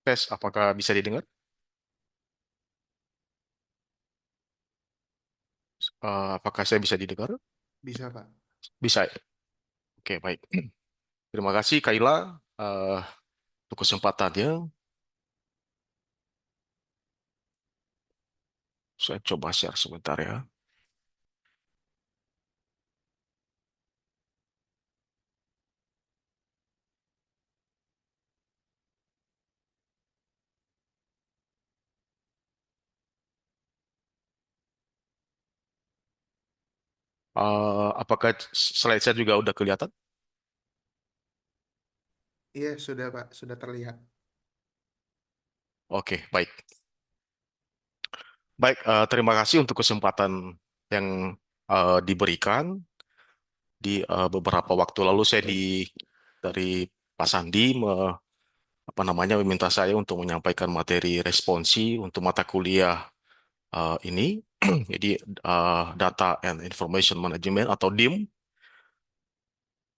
Tes, apakah bisa didengar? Apakah saya bisa didengar? Bisa, Pak. Bisa. Oke, baik. Terima kasih, Kaila, untuk kesempatannya. Saya coba share sebentar ya. Apakah slide saya juga udah kelihatan? Iya, sudah, Pak. Sudah terlihat. Oke, baik. Baik, terima kasih untuk kesempatan yang diberikan. Beberapa waktu lalu saya dari Pak Sandi apa namanya meminta saya untuk menyampaikan materi responsi untuk mata kuliah ini, jadi Data and Information Management atau DIM,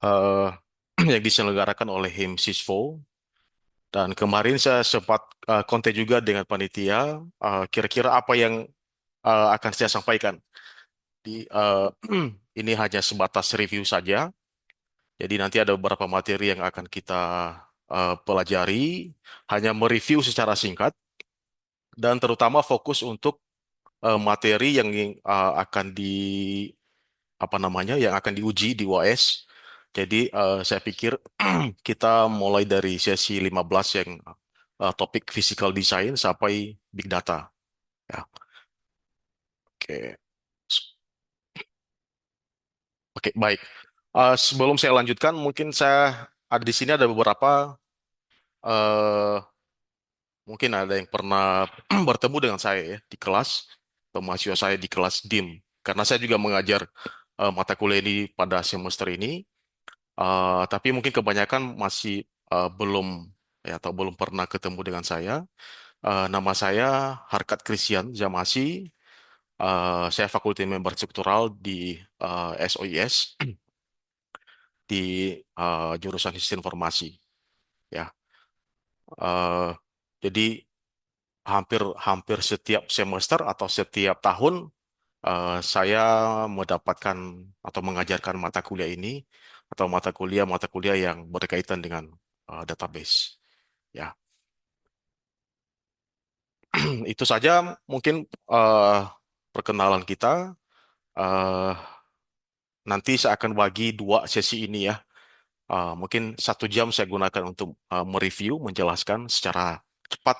eh, yang diselenggarakan oleh HIM Sisvo. Dan kemarin saya sempat kontak juga dengan panitia, kira-kira apa yang akan saya sampaikan. Ini hanya sebatas review saja, jadi nanti ada beberapa materi yang akan kita pelajari, hanya mereview secara singkat, dan terutama fokus untuk materi yang akan apa namanya yang akan diuji di UAS. Jadi saya pikir kita mulai dari sesi 15 yang topik physical design sampai big data. Ya, oke. Oke, baik. Sebelum saya lanjutkan, mungkin saya ada di sini ada beberapa eh, mungkin ada yang pernah bertemu dengan saya ya di kelas, atau mahasiswa saya di kelas DIM. Karena saya juga mengajar mata kuliah ini pada semester ini. Tapi mungkin kebanyakan masih belum ya atau belum pernah ketemu dengan saya. Nama saya Harkat Christian Jamasi. Saya fakulti member struktural di SOIS di jurusan Sistem Informasi. Ya, Eh, jadi hampir hampir setiap semester atau setiap tahun saya mendapatkan atau mengajarkan mata kuliah ini atau mata kuliah yang berkaitan dengan database. Ya, itu saja mungkin eh, perkenalan kita. Eh, Nanti saya akan bagi dua sesi ini ya. Mungkin 1 jam saya gunakan untuk mereview, menjelaskan secara cepat,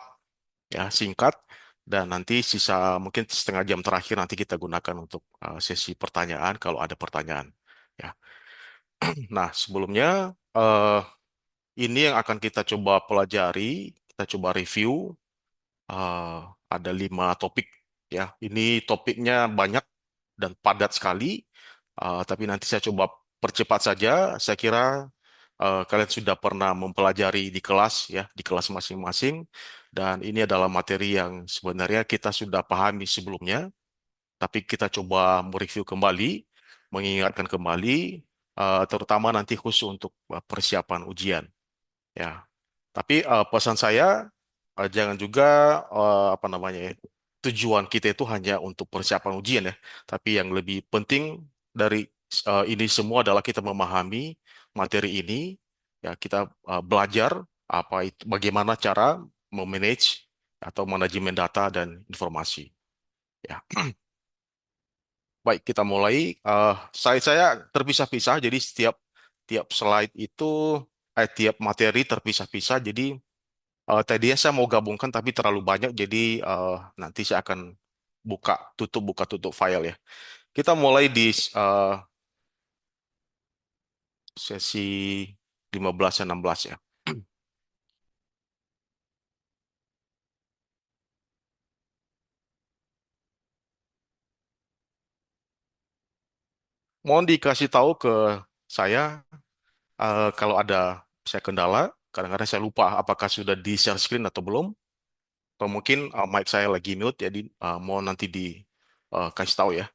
ya, singkat, dan nanti sisa mungkin setengah jam terakhir nanti kita gunakan untuk sesi pertanyaan kalau ada pertanyaan. Ya. Nah, sebelumnya ini yang akan kita coba pelajari, kita coba review. eh, ada 5 topik ya. Ini topiknya banyak dan padat sekali. Tapi nanti saya coba percepat saja. Saya kira kalian sudah pernah mempelajari di kelas ya, di kelas masing-masing. Dan ini adalah materi yang sebenarnya kita sudah pahami sebelumnya, tapi kita coba mereview kembali, mengingatkan kembali, terutama nanti khusus untuk persiapan ujian. Ya, tapi pesan saya jangan juga apa namanya ya, tujuan kita itu hanya untuk persiapan ujian ya, tapi yang lebih penting dari ini semua adalah kita memahami materi ini, ya kita belajar apa itu, bagaimana cara memanage atau manajemen data dan informasi. Ya, baik kita mulai. Saya terpisah-pisah, jadi setiap tiap slide itu tiap materi terpisah-pisah. Jadi tadinya saya mau gabungkan tapi terlalu banyak, jadi nanti saya akan buka tutup file ya. Kita mulai di eh, sesi 15 dan 16 ya. Mohon dikasih tahu ke saya kalau ada saya kendala. Kadang-kadang saya lupa apakah sudah di share screen atau belum. Atau mungkin mic saya lagi mute, jadi mohon nanti dikasih tahu ya.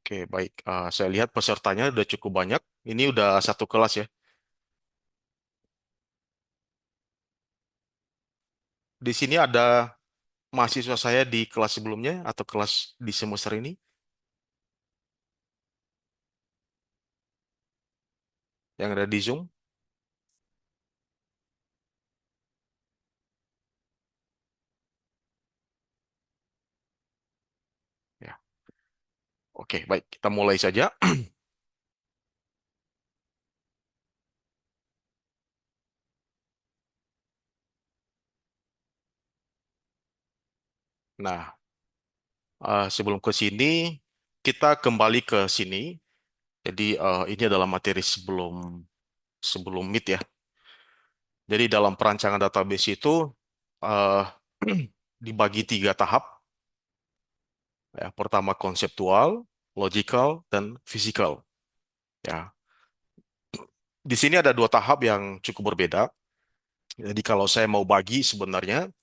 Oke, baik. Saya lihat pesertanya udah cukup banyak. Ini udah satu kelas ya. Di sini ada mahasiswa saya di kelas sebelumnya atau kelas di semester ini yang ada di Zoom. Ya. Oke, baik. Kita mulai saja. Nah, sebelum ke sini, kita kembali ke sini. Jadi ini adalah materi sebelum sebelum Meet ya. Jadi dalam perancangan database itu eh, dibagi tiga tahap. Ya, pertama konseptual, logical, dan physical. Ya, di sini ada dua tahap yang cukup berbeda. Jadi kalau saya mau bagi sebenarnya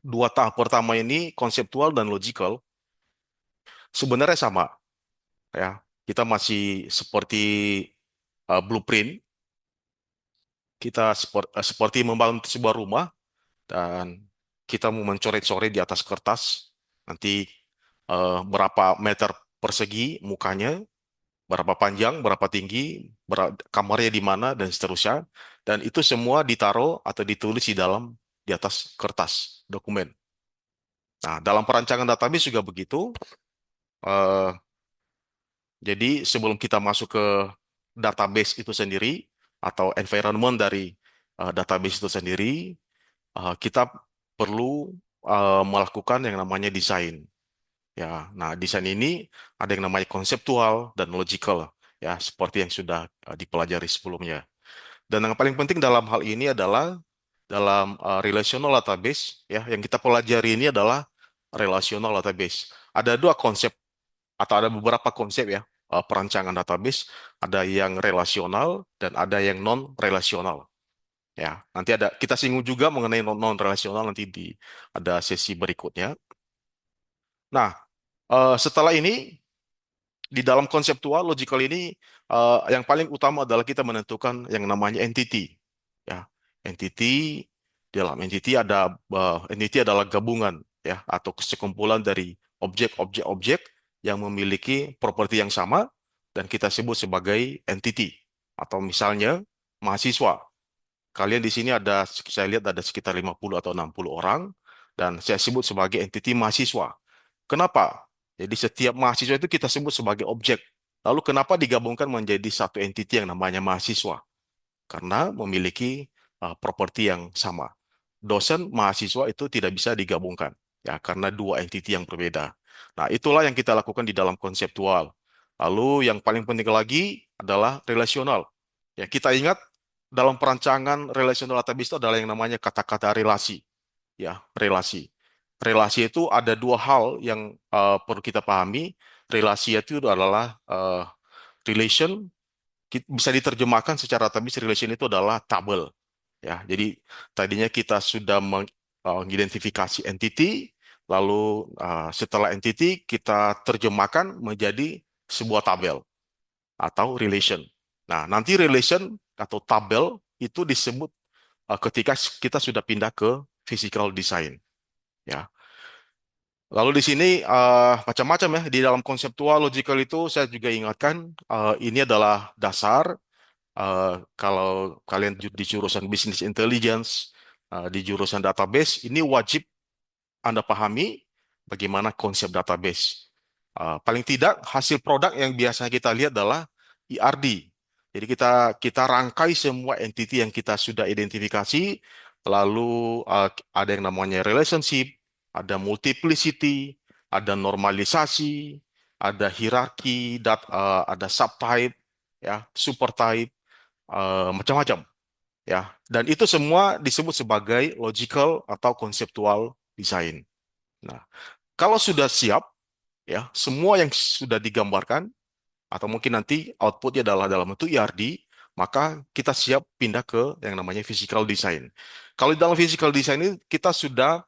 dua tahap pertama ini konseptual dan logical sebenarnya sama. Ya, kita masih seperti blueprint. Kita seperti membangun sebuah rumah dan kita mau mencoret-coret di atas kertas nanti berapa meter persegi mukanya, berapa panjang, berapa tinggi, kamarnya di mana dan seterusnya. Dan itu semua ditaruh atau ditulis di atas kertas dokumen. Nah, dalam perancangan database juga begitu. Eh, jadi sebelum kita masuk ke database itu sendiri atau environment dari database itu sendiri, kita perlu melakukan yang namanya desain. Ya, nah desain ini ada yang namanya konseptual dan logical, ya seperti yang sudah dipelajari sebelumnya. Dan yang paling penting dalam hal ini adalah dalam relational database, ya yang kita pelajari ini adalah relational database. Ada dua konsep atau ada beberapa konsep ya perancangan database. Ada yang relasional dan ada yang non relasional. Ya, nanti ada kita singgung juga mengenai non relasional nanti di ada sesi berikutnya. Nah, setelah ini di dalam konseptual logical ini yang paling utama adalah kita menentukan yang namanya entity. Ya, entity dalam entity ada entity adalah gabungan ya atau sekumpulan dari objek-objek yang memiliki properti yang sama dan kita sebut sebagai entity. Atau misalnya mahasiswa. Kalian di sini ada, saya lihat ada sekitar 50 atau 60 orang, dan saya sebut sebagai entiti mahasiswa. Kenapa? Jadi setiap mahasiswa itu kita sebut sebagai objek. Lalu kenapa digabungkan menjadi satu entiti yang namanya mahasiswa? Karena memiliki properti yang sama. Dosen mahasiswa itu tidak bisa digabungkan, ya, karena dua entiti yang berbeda. Nah, itulah yang kita lakukan di dalam konseptual. Lalu yang paling penting lagi adalah relasional. Ya, kita ingat dalam perancangan relational database itu adalah yang namanya kata-kata relasi. Ya, relasi. Relasi itu ada dua hal yang perlu kita pahami. Relasi itu adalah relation bisa diterjemahkan secara database relation itu adalah tabel. Ya, jadi tadinya kita sudah mengidentifikasi entity, lalu setelah entity kita terjemahkan menjadi sebuah tabel atau relation. Nah, nanti relation atau tabel itu disebut ketika kita sudah pindah ke physical design. Ya. Lalu di sini macam-macam ya di dalam konseptual logical itu saya juga ingatkan ini adalah dasar. Kalau kalian di jurusan Business Intelligence, di jurusan database, ini wajib Anda pahami bagaimana konsep database. Paling tidak hasil produk yang biasa kita lihat adalah ERD. Jadi kita rangkai semua entity yang kita sudah identifikasi, lalu ada yang namanya relationship, ada multiplicity, ada normalisasi, ada hierarki, ada subtype, ya, supertype, macam-macam, ya. Dan itu semua disebut sebagai logical atau conceptual design. Nah, kalau sudah siap, ya, semua yang sudah digambarkan atau mungkin nanti outputnya adalah dalam bentuk ERD, maka kita siap pindah ke yang namanya physical design. Kalau di dalam physical design ini kita sudah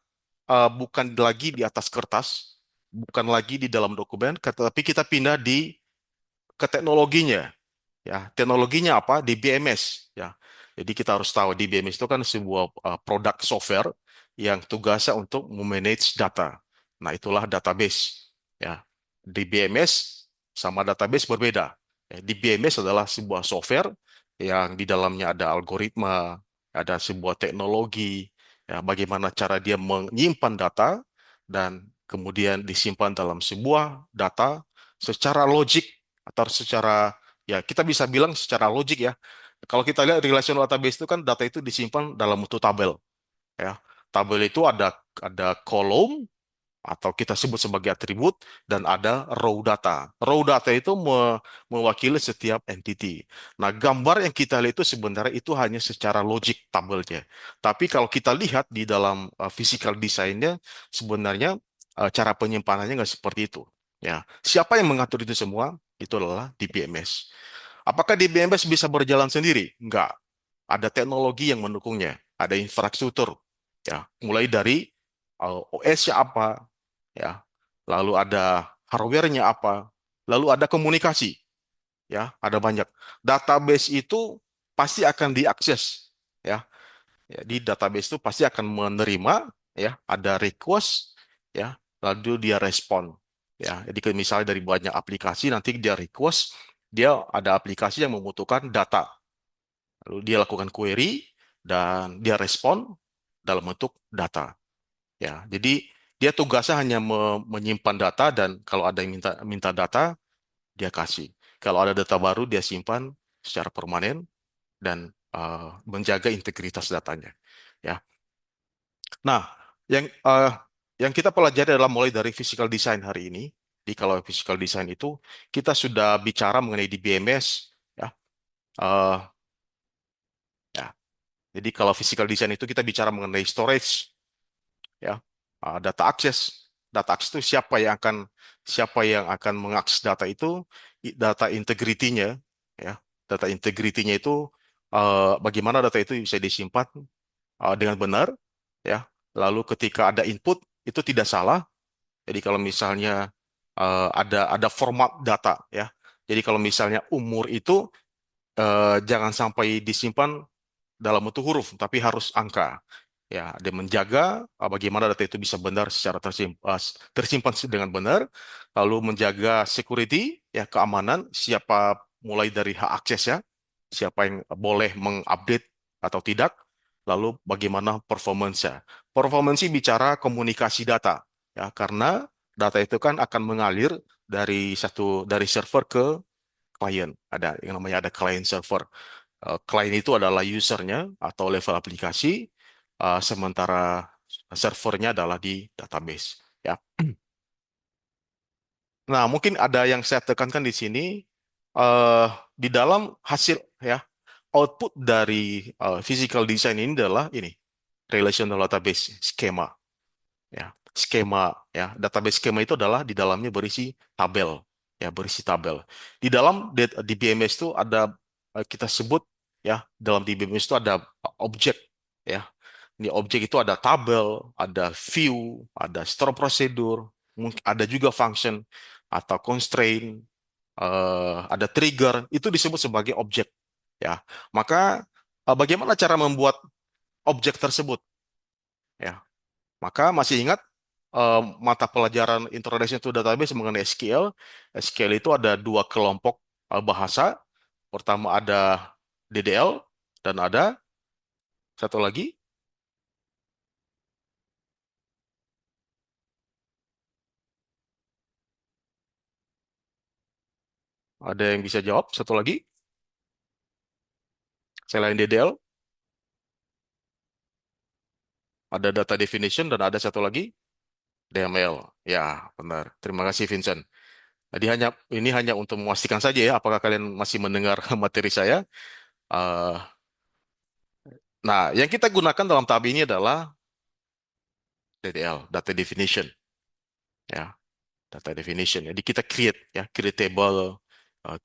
bukan lagi di atas kertas, bukan lagi di dalam dokumen, tapi kita pindah ke teknologinya. Ya, teknologinya apa? Di BMS. Ya, jadi kita harus tahu di BMS itu kan sebuah produk software yang tugasnya untuk memanage data. Nah, itulah database. Ya, di BMS sama database berbeda. Ya, di BMS adalah sebuah software yang di dalamnya ada algoritma, ada sebuah teknologi, ya, bagaimana cara dia menyimpan data dan kemudian disimpan dalam sebuah data secara logik atau secara, ya, kita bisa bilang secara logik ya. Kalau kita lihat relational database itu kan data itu disimpan dalam bentuk tabel, ya. Tabel itu ada kolom atau kita sebut sebagai atribut dan ada raw data. Raw data itu mewakili setiap entity. Nah, gambar yang kita lihat itu sebenarnya itu hanya secara logik tabelnya. Tapi kalau kita lihat di dalam physical design-nya sebenarnya cara penyimpanannya nggak seperti itu. Ya, siapa yang mengatur itu semua? Itu adalah DBMS. Apakah DBMS bisa berjalan sendiri? Enggak. Ada teknologi yang mendukungnya, ada infrastruktur, ya, mulai dari OS-nya apa, ya, lalu ada hardware-nya apa, lalu ada komunikasi, ya, ada banyak. Database itu pasti akan diakses, ya. Ya, di database itu pasti akan menerima, ya, ada request, ya, lalu dia respon, ya. Jadi misalnya dari banyak aplikasi nanti dia request, dia ada aplikasi yang membutuhkan data, lalu dia lakukan query dan dia respon dalam bentuk data, ya. Jadi dia tugasnya hanya menyimpan data dan kalau ada yang minta minta data dia kasih. Kalau ada data baru dia simpan secara permanen dan menjaga integritas datanya. Ya. Nah, yang kita pelajari adalah mulai dari physical design hari ini. Jadi kalau physical design itu kita sudah bicara mengenai di BMS, ya. Eh, ya. Jadi kalau physical design itu kita bicara mengenai storage, ya. Data access. Data access itu siapa yang akan mengakses data itu, data integrity-nya, ya. Data integrity-nya itu bagaimana data itu bisa disimpan dengan benar, ya. Lalu ketika ada input itu tidak salah. Jadi kalau misalnya ada format data, ya. Jadi kalau misalnya umur itu jangan sampai disimpan dalam bentuk huruf, tapi harus angka. Ya, dia menjaga bagaimana data itu bisa benar secara tersimpan dengan benar, lalu menjaga security, ya, keamanan, siapa mulai dari hak akses, ya, siapa yang boleh mengupdate atau tidak, lalu bagaimana performance-nya. Performance bicara komunikasi data, ya, karena data itu kan akan mengalir dari server ke klien. Ada yang namanya ada client server. Klien itu adalah usernya atau level aplikasi, sementara servernya adalah di database. Ya. Nah, mungkin ada yang saya tekankan di sini, eh, di dalam hasil, ya, output dari physical design ini adalah ini relational database skema. Ya, skema, ya, database skema itu adalah di dalamnya berisi tabel, ya, berisi tabel. Di dalam di BMS itu ada kita sebut, ya, dalam di BMS itu ada objek, ya. Di objek itu ada tabel, ada view, ada store procedure, ada juga function atau constraint, ada trigger, itu disebut sebagai objek, ya. Maka bagaimana cara membuat objek tersebut, ya? Maka masih ingat mata pelajaran Introduction to Database mengenai SQL. SQL itu ada dua kelompok bahasa. Pertama ada DDL dan ada satu lagi. Ada yang bisa jawab? Satu lagi. Selain DDL, ada data definition dan ada satu lagi DML. Ya, benar. Terima kasih Vincent. Jadi ini hanya untuk memastikan saja ya, apakah kalian masih mendengar materi saya. Eh, nah, yang kita gunakan dalam tab ini adalah DDL, data definition. Ya, data definition. Jadi kita create, ya, create table,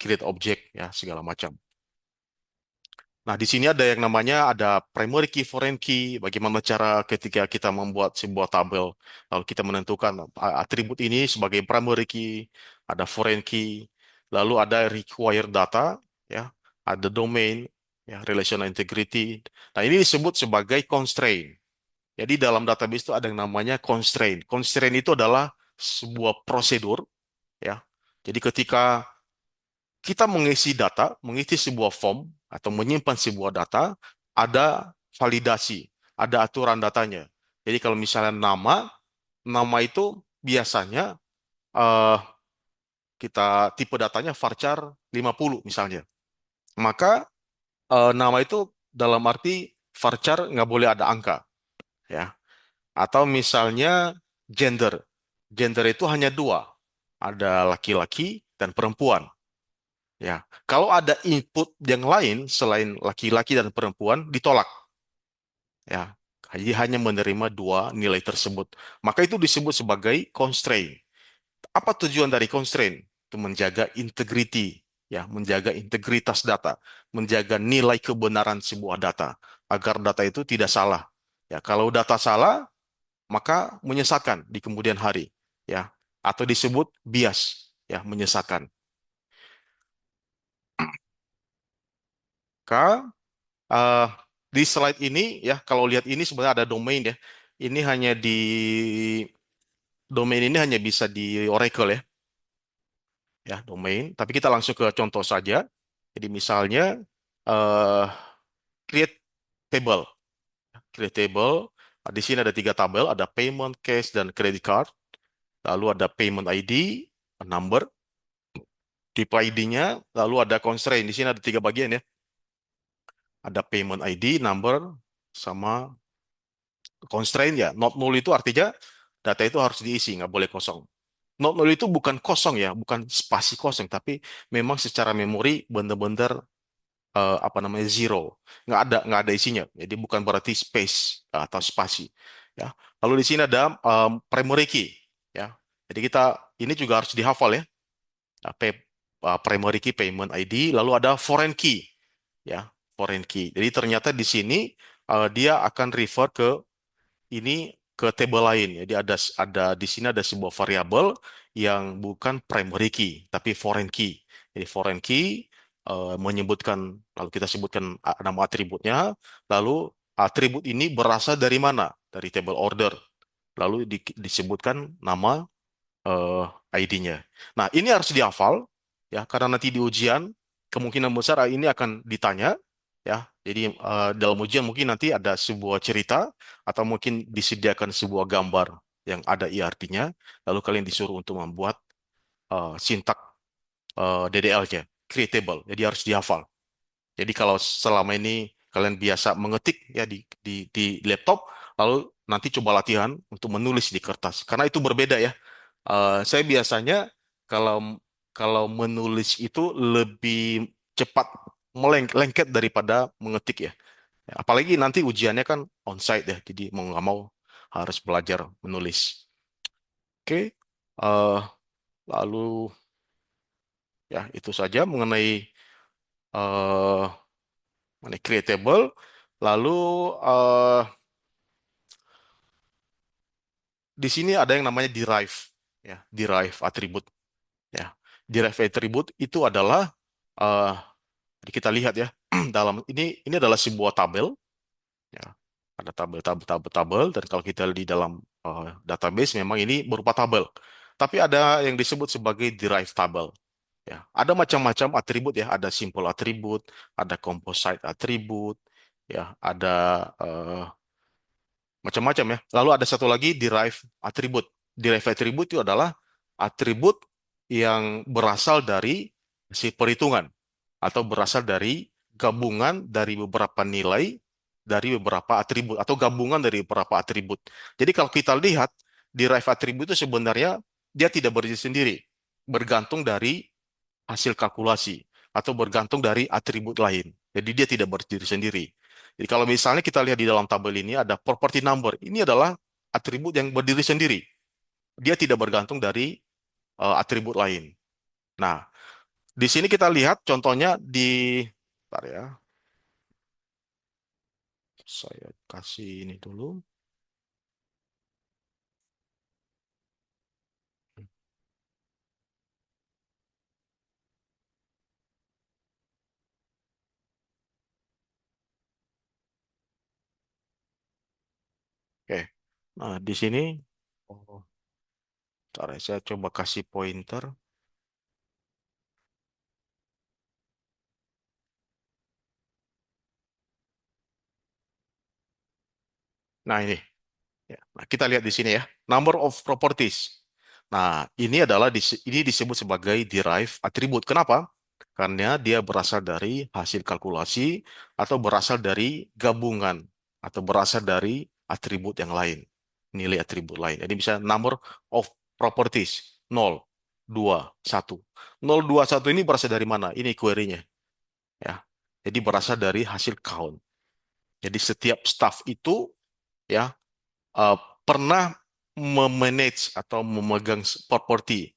create object, ya, segala macam. Nah, di sini ada yang namanya ada primary key, foreign key. Bagaimana cara ketika kita membuat sebuah tabel, lalu kita menentukan atribut ini sebagai primary key, ada foreign key, lalu ada required data, ya, ada domain, ya, relational integrity. Nah, ini disebut sebagai constraint. Jadi dalam database itu ada yang namanya constraint. Constraint itu adalah sebuah prosedur, ya. Jadi ketika kita mengisi data, mengisi sebuah form atau menyimpan sebuah data, ada validasi, ada aturan datanya. Jadi kalau misalnya nama itu biasanya eh, kita tipe datanya varchar 50 misalnya. Maka nama itu dalam arti varchar nggak boleh ada angka, ya. Atau misalnya gender. Gender itu hanya dua, ada laki-laki dan perempuan. Ya, kalau ada input yang lain selain laki-laki dan perempuan ditolak. Ya, jadi hanya menerima dua nilai tersebut. Maka itu disebut sebagai constraint. Apa tujuan dari constraint? Itu menjaga integrity, ya, menjaga integritas data, menjaga nilai kebenaran sebuah data agar data itu tidak salah. Ya, kalau data salah, maka menyesatkan di kemudian hari, ya, atau disebut bias, ya, menyesatkan. Maka Eh, di slide ini ya, kalau lihat ini sebenarnya ada domain ya. Ini hanya di domain ini hanya bisa di Oracle ya domain. Tapi kita langsung ke contoh saja. Jadi misalnya eh create table, create table. Nah, di sini ada tiga tabel, ada payment, cash, dan credit card. Lalu ada payment ID, number, tipe ID-nya, lalu ada constraint. Di sini ada tiga bagian ya. Ada payment ID, number, sama constraint ya. Not null itu artinya data itu harus diisi, nggak boleh kosong. Not null itu bukan kosong ya, bukan spasi kosong, tapi memang secara memori benar-benar apa namanya zero, nggak ada isinya. Jadi bukan berarti space atau spasi. Ya. Lalu di sini ada primary key. Ya. Jadi kita ini juga harus dihafal ya. Primary key, payment ID, lalu ada foreign key. Ya, foreign key. Jadi ternyata di sini dia akan refer ke ini ke table lain. Jadi ada di sini ada sebuah variabel yang bukan primary key tapi foreign key. Jadi foreign key menyebutkan lalu kita sebutkan nama atributnya, lalu atribut ini berasal dari mana? Dari table order. Lalu disebutkan nama ID-nya. Nah, ini harus dihafal ya karena nanti di ujian kemungkinan besar ini akan ditanya ya. Jadi dalam ujian mungkin nanti ada sebuah cerita atau mungkin disediakan sebuah gambar yang ada IRT-nya, lalu kalian disuruh untuk membuat sintak DDL-nya, creatable. Jadi harus dihafal. Jadi kalau selama ini kalian biasa mengetik ya di laptop, lalu nanti coba latihan untuk menulis di kertas. Karena itu berbeda ya. Saya biasanya kalau kalau menulis itu lebih cepat lengket daripada mengetik ya. Apalagi nanti ujiannya kan onsite ya, jadi mau nggak mau harus belajar menulis. Oke, eh, lalu ya itu saja eh, mengenai creatable. Lalu eh, di sini ada yang namanya derive, ya, derive atribut. Ya, derive atribut itu adalah eh, kita lihat ya dalam ini adalah sebuah tabel ya. Ada tabel dan kalau kita lihat di dalam database memang ini berupa tabel. Tapi ada yang disebut sebagai derived tabel ya. Ada macam-macam atribut ya, ada simple atribut, ada composite atribut ya, ada eh, macam-macam ya. Lalu ada satu lagi derive atribut. Derive atribut itu adalah atribut yang berasal dari si perhitungan atau berasal dari gabungan dari beberapa nilai dari beberapa atribut atau gabungan dari beberapa atribut. Jadi kalau kita lihat derive atribut itu sebenarnya dia tidak berdiri sendiri, bergantung dari hasil kalkulasi atau bergantung dari atribut lain. Jadi dia tidak berdiri sendiri. Jadi kalau misalnya kita lihat di dalam tabel ini ada property number, ini adalah atribut yang berdiri sendiri. Dia tidak bergantung dari atribut lain. Nah, di sini kita lihat contohnya di, bentar ya. Saya kasih ini dulu. Oke. Nah, di sini, oh, ntar ya, saya coba kasih pointer. Nah, ini. Ya. Nah, kita lihat di sini ya. Number of properties. Nah, ini disebut sebagai derived attribute. Kenapa? Karena dia berasal dari hasil kalkulasi atau berasal dari gabungan atau berasal dari atribut yang lain, nilai atribut lain. Jadi bisa number of properties nol, 2, 1. 0, 2, 1 ini berasal dari mana? Ini query-nya ya. Jadi berasal dari hasil count. Jadi setiap staff itu ya uh, pernah memanage atau memegang properti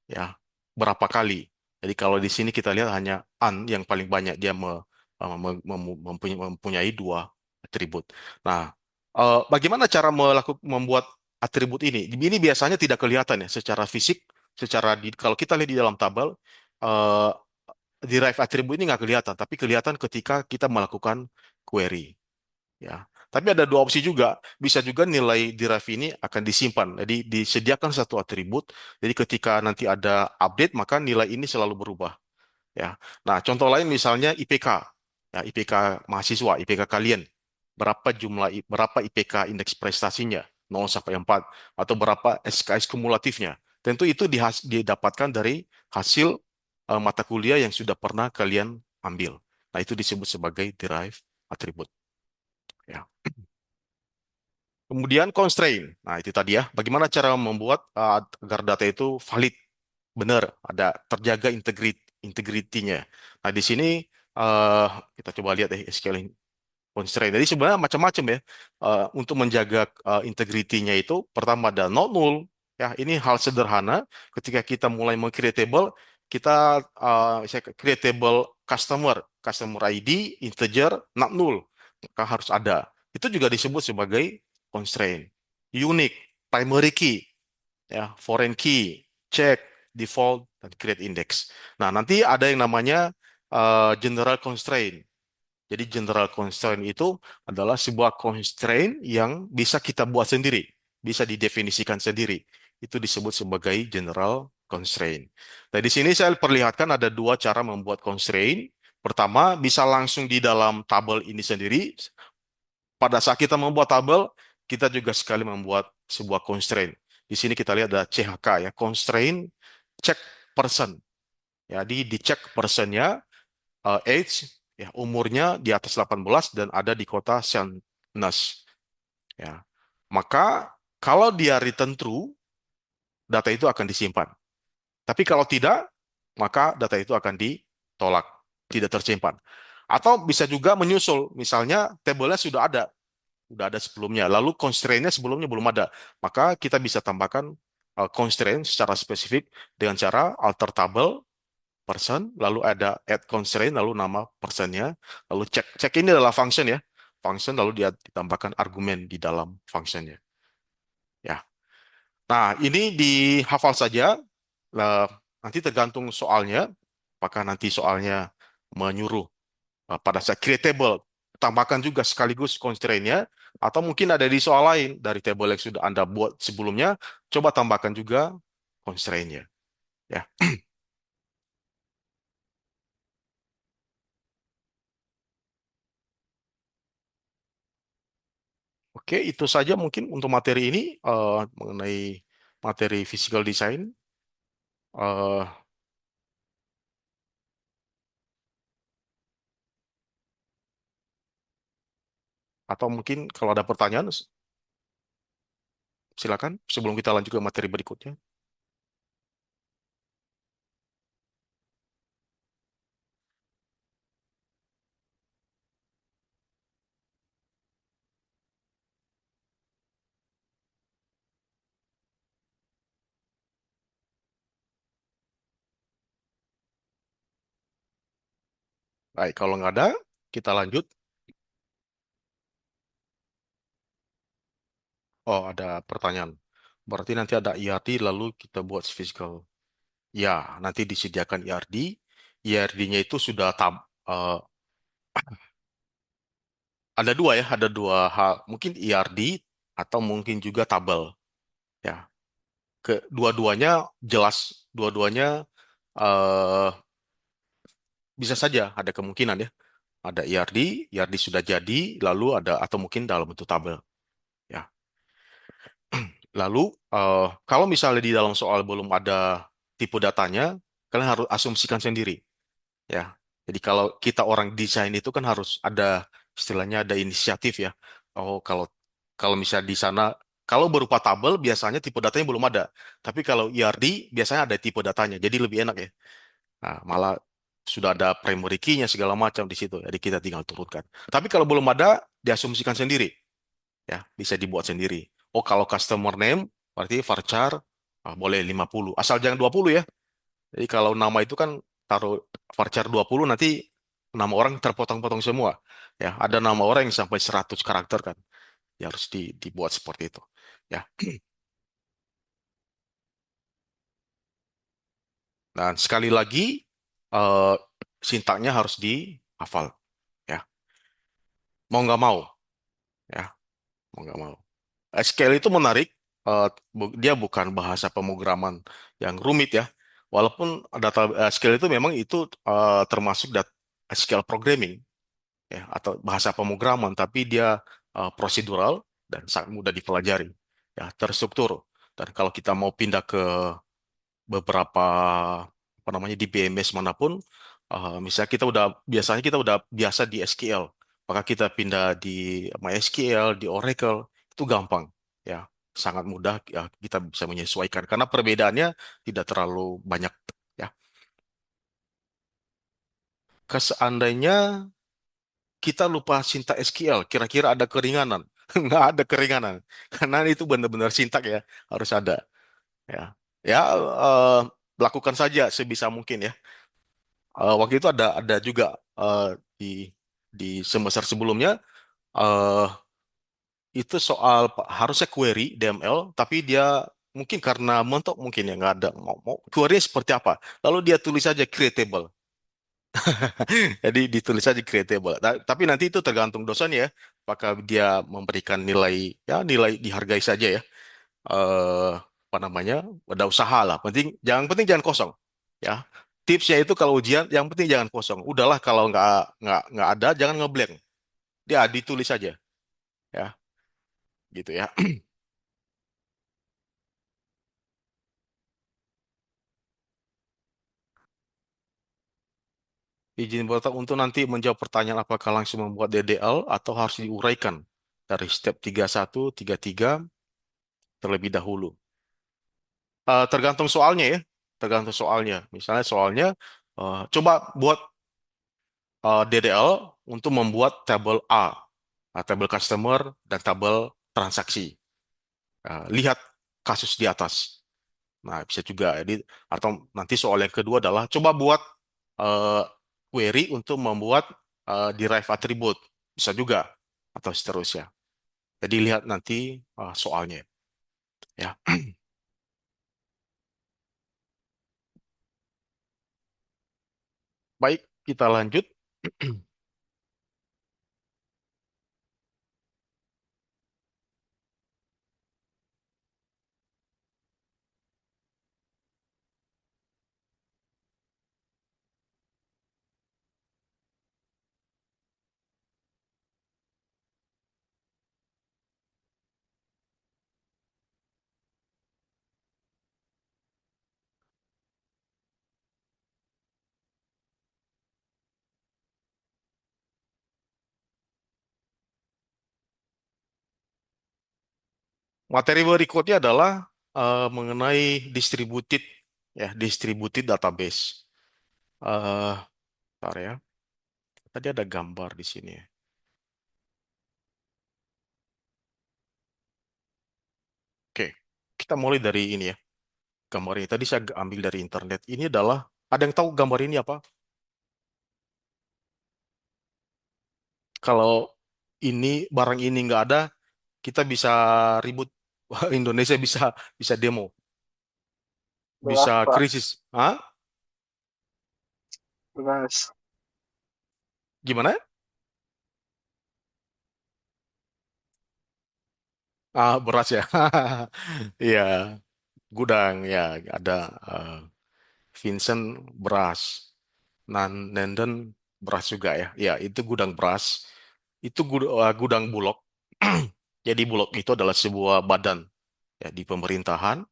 ya berapa kali. Jadi kalau di sini kita lihat hanya an yang paling banyak dia mempunyai dua atribut. Nah, bagaimana cara membuat atribut ini? Ini biasanya tidak kelihatan ya secara fisik, kalau kita lihat di dalam tabel eh, derive atribut ini nggak kelihatan, tapi kelihatan ketika kita melakukan query. Ya, tapi ada dua opsi juga. Bisa juga nilai derive ini akan disimpan. Jadi disediakan satu atribut. Jadi ketika nanti ada update, maka nilai ini selalu berubah. Ya. Nah, contoh lain misalnya IPK. Ya, IPK mahasiswa, IPK kalian. Berapa IPK indeks prestasinya? 0 sampai 4 atau berapa SKS kumulatifnya? Tentu itu didapatkan dari hasil mata kuliah yang sudah pernah kalian ambil. Nah, itu disebut sebagai derive atribut. Ya. Kemudian constraint. Nah, itu tadi ya. Bagaimana cara membuat agar data itu valid, benar, ada terjaga integritinya. Nah, di sini eh, kita coba lihat deh SQL constraint. Jadi sebenarnya macam-macam ya. Untuk menjaga integritinya itu pertama ada not null. Ya, ini hal sederhana. Ketika kita mulai meng-create table, kita saya create table customer ID, integer, not null. Maka harus ada. Itu juga disebut sebagai constraint. Unique, primary key, ya, foreign key, check, default, dan create index. Nah, nanti ada yang namanya general constraint. Jadi general constraint itu adalah sebuah constraint yang bisa kita buat sendiri, bisa didefinisikan sendiri. Itu disebut sebagai general constraint. Nah, di sini saya perlihatkan ada dua cara membuat constraint. Pertama, bisa langsung di dalam tabel ini sendiri. Pada saat kita membuat tabel, kita juga sekali membuat sebuah constraint. Di sini kita lihat ada CHK ya, constraint check person. Jadi dicek personnya, age, ya, umurnya di atas 18 dan ada di kota Sandnes. Ya. Maka kalau dia return true, data itu akan disimpan. Tapi kalau tidak, maka data itu akan ditolak, tidak tersimpan. Atau bisa juga menyusul, misalnya tabelnya sudah ada sebelumnya, lalu constraint-nya sebelumnya belum ada. Maka kita bisa tambahkan constraint secara spesifik dengan cara alter table person, lalu ada add constraint, lalu nama personnya, lalu check. Check ini adalah function ya. Function lalu dia ditambahkan argumen di dalam functionnya. Ya. Nah, ini dihafal saja. Lah, nanti tergantung soalnya. Apakah nanti soalnya menyuruh pada saat creatable, tambahkan juga sekaligus constraint-nya, atau mungkin ada di soal lain dari table yang sudah Anda buat sebelumnya, coba tambahkan juga constraint-nya. Ya. Oke, itu saja mungkin untuk materi ini mengenai materi physical design. Eh, atau mungkin kalau ada pertanyaan, silakan sebelum kita lanjut ke materi berikutnya. Baik, kalau nggak ada, kita lanjut. Oh, ada pertanyaan. Berarti nanti ada IRD lalu kita buat physical. Ya, nanti disediakan IRD. IRD-nya itu sudah eh, ada dua ya, ada dua hal. Mungkin IRD atau mungkin juga tabel. Ya, kedua-duanya jelas, dua-duanya eh, bisa saja ada kemungkinan ya. Ada IRD, IRD sudah jadi, lalu ada atau mungkin dalam bentuk tabel. Ya, lalu kalau misalnya di dalam soal belum ada tipe datanya, kalian harus asumsikan sendiri. Ya, jadi kalau kita orang desain itu kan harus ada istilahnya ada inisiatif ya. Oh, kalau kalau misalnya di sana kalau berupa tabel biasanya tipe datanya belum ada. Tapi kalau IRD biasanya ada tipe datanya. Jadi lebih enak ya. Nah, malah sudah ada primary key-nya segala macam di situ. Jadi kita tinggal turunkan. Tapi kalau belum ada, diasumsikan sendiri. Ya, bisa dibuat sendiri. Oh, kalau customer name berarti varchar boleh 50. Asal jangan 20 ya. Jadi kalau nama itu kan taruh varchar 20 nanti nama orang terpotong-potong semua. Ya, ada nama orang yang sampai 100 karakter kan. Ya harus dibuat seperti itu. Ya. Dan sekali lagi eh, sintaknya harus dihafal ya. Mau nggak mau ya, mau nggak mau. SQL itu menarik. Dia bukan bahasa pemrograman yang rumit ya. Walaupun data SQL itu memang itu termasuk SQL programming ya atau bahasa pemrograman tapi dia prosedural dan sangat mudah dipelajari ya terstruktur dan kalau kita mau pindah ke beberapa apa namanya di BMS manapun misalnya biasanya kita udah biasa di SQL maka kita pindah di MySQL di Oracle itu gampang ya sangat mudah ya kita bisa menyesuaikan karena perbedaannya tidak terlalu banyak ya keseandainya kita lupa sintak SQL, kira-kira ada keringanan? Nggak ada keringanan, karena itu benar-benar sintak ya, harus ada. Ya, ya lakukan saja sebisa mungkin ya. Waktu itu ada juga di semester sebelumnya eh, itu soal harusnya query DML, tapi dia mungkin karena mentok mungkin ya nggak ada mau query seperti apa. Lalu dia tulis saja creatable. Jadi ditulis saja creatable. Tapi nanti itu tergantung dosen ya, apakah dia memberikan nilai ya nilai dihargai saja ya. Apa namanya? Ada usaha lah. Penting jangan kosong. Ya. Tipsnya itu kalau ujian yang penting jangan kosong. Udahlah kalau nggak ada jangan ngeblank. Dia ditulis saja ya, gitu ya. Izin bertak untuk nanti menjawab pertanyaan apakah langsung membuat DDL atau harus diuraikan dari step 31, 33 terlebih dahulu. Tergantung soalnya ya, tergantung soalnya. Misalnya soalnya coba buat DDL untuk membuat tabel A, tabel customer dan tabel transaksi. Lihat kasus di atas. Nah, bisa juga. Jadi, atau nanti soal yang kedua adalah coba buat eh, query untuk membuat derive attribute. Bisa juga. Atau seterusnya. Jadi lihat nanti soalnya. Ya. Baik, kita lanjut. Materi berikutnya adalah mengenai distributed distributed database. Eh, Bentar ya. Tadi ada gambar di sini. Oke, kita mulai dari ini ya. Gambar ini tadi saya ambil dari internet. Ini adalah ada yang tahu gambar ini apa? Kalau ini barang ini nggak ada, kita bisa ribut. Indonesia bisa bisa demo, Beras, bisa Pak. krisis. Hah? Beras. Gimana? Ah, beras ya. Iya, gudang ya ada eh, Vincent beras, Nanden beras juga ya. Ya, itu gudang beras. Itu gudang Bulog. Jadi Bulog itu adalah sebuah badan ya di pemerintahan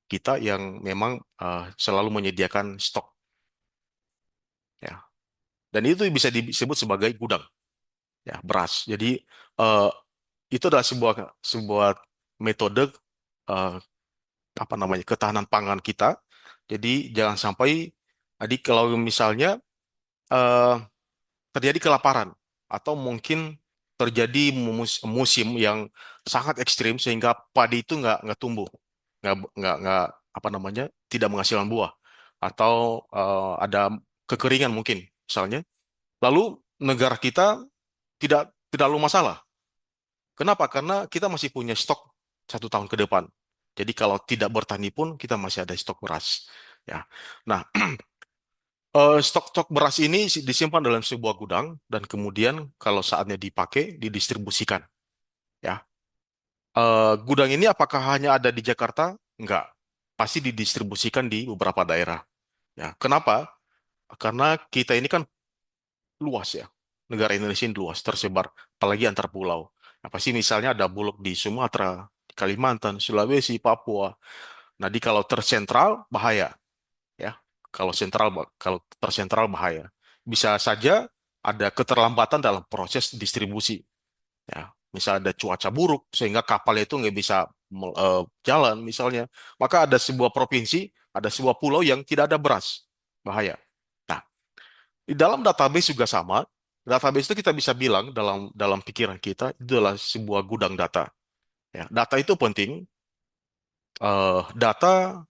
kita yang memang selalu menyediakan stok ya. Dan itu bisa disebut sebagai gudang ya beras. Jadi eh, itu adalah sebuah sebuah metode eh, apa namanya ketahanan pangan kita. Jadi jangan sampai tadi kalau misalnya eh, terjadi kelaparan atau mungkin terjadi musim yang sangat ekstrim sehingga padi itu nggak tumbuh, nggak apa namanya tidak menghasilkan buah atau ada kekeringan mungkin misalnya. Lalu negara kita tidak lalu masalah. Kenapa? Karena kita masih punya stok 1 tahun ke depan. Jadi kalau tidak bertani pun kita masih ada stok beras. Ya. Nah, stok-stok beras ini disimpan dalam sebuah gudang dan kemudian kalau saatnya dipakai, didistribusikan. Ya. Gudang ini apakah hanya ada di Jakarta? Enggak. Pasti didistribusikan di beberapa daerah. Ya. Kenapa? Karena kita ini kan luas ya. Negara Indonesia ini luas, tersebar, apalagi antar pulau. Nah, pasti misalnya ada bulog di Sumatera, di Kalimantan, Sulawesi, Papua. Nah, di kalau tersentral bahaya ya. Kalau tersentral bahaya. Bisa saja ada keterlambatan dalam proses distribusi ya. Misal ada cuaca buruk sehingga kapal itu nggak bisa jalan misalnya, maka ada sebuah provinsi, ada sebuah pulau yang tidak ada beras, bahaya. Nah, di dalam database juga sama. Database itu kita bisa bilang dalam dalam pikiran kita itu adalah sebuah gudang data. Ya, data itu penting. Data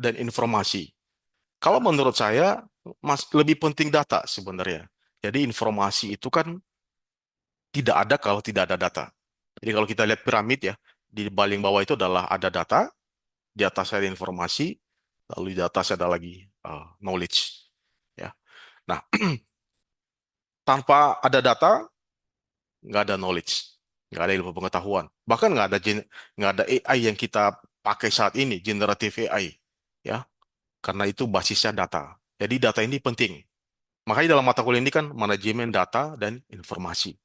dan informasi. Kalau menurut saya, lebih penting data sebenarnya. Jadi informasi itu kan tidak ada kalau tidak ada data. Jadi kalau kita lihat piramid ya, di paling bawah itu adalah ada data, di atas ada informasi, lalu di atas ada lagi knowledge. Ya. Nah, tanpa ada data, nggak ada knowledge, nggak ada ilmu pengetahuan. Bahkan nggak ada AI yang kita pakai saat ini, generative AI. Ya, karena itu basisnya data. Jadi data ini penting. Makanya dalam mata kuliah ini kan manajemen data dan informasi.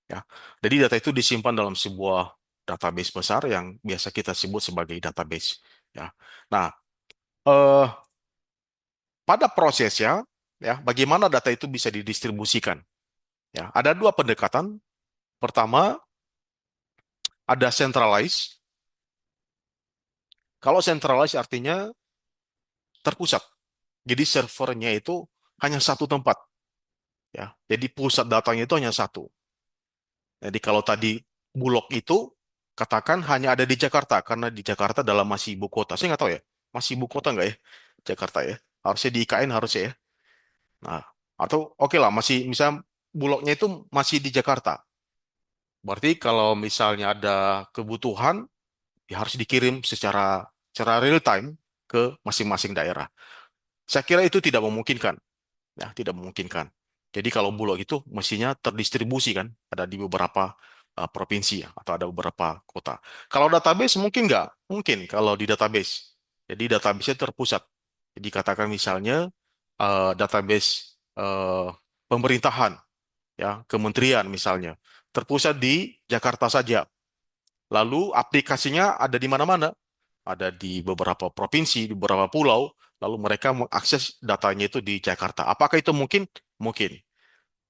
Ya. Jadi data itu disimpan dalam sebuah database besar yang biasa kita sebut sebagai database. Ya. Nah, eh, pada prosesnya, ya, bagaimana data itu bisa didistribusikan? Ya, ada dua pendekatan. Pertama, ada centralized. Kalau centralized artinya terpusat. Jadi servernya itu hanya satu tempat. Ya, jadi pusat datanya itu hanya satu. Jadi kalau tadi Bulog itu katakan hanya ada di Jakarta karena di Jakarta dalam masih ibu kota. Saya nggak tahu ya, masih ibu kota nggak ya Jakarta ya? Harusnya di IKN harusnya ya. Nah, atau oke lah masih misal Bulognya itu masih di Jakarta. Berarti kalau misalnya ada kebutuhan ya harus dikirim secara real time ke masing-masing daerah. Saya kira itu tidak memungkinkan. Ya, tidak memungkinkan. Jadi kalau Bulog itu mestinya terdistribusi kan, ada di beberapa provinsi ya, atau ada beberapa kota. Kalau database mungkin nggak, mungkin kalau di database. Jadi database-nya terpusat. Jadi katakan misalnya database pemerintahan, ya kementerian misalnya, terpusat di Jakarta saja. Lalu aplikasinya ada di mana-mana, ada di beberapa provinsi, di beberapa pulau, lalu mereka mengakses datanya itu di Jakarta. Apakah itu mungkin? Mungkin.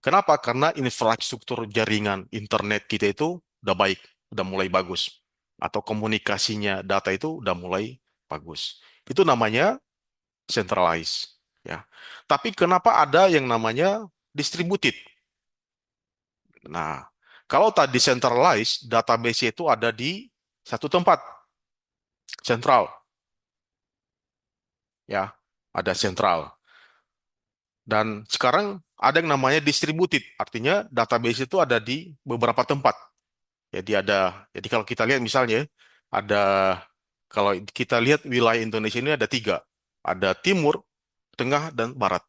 Kenapa? Karena infrastruktur jaringan internet kita itu udah baik, udah mulai bagus. Atau komunikasinya data itu udah mulai bagus. Itu namanya centralized. Ya. Tapi kenapa ada yang namanya distributed? Nah, kalau tadi centralized, database itu ada di satu tempat, sentral. Ya, ada sentral. Dan sekarang ada yang namanya distributed, artinya database itu ada di beberapa tempat. Jadi kalau kita lihat misalnya Ada, kalau kita lihat wilayah Indonesia ini ada tiga. Ada timur, tengah, dan barat.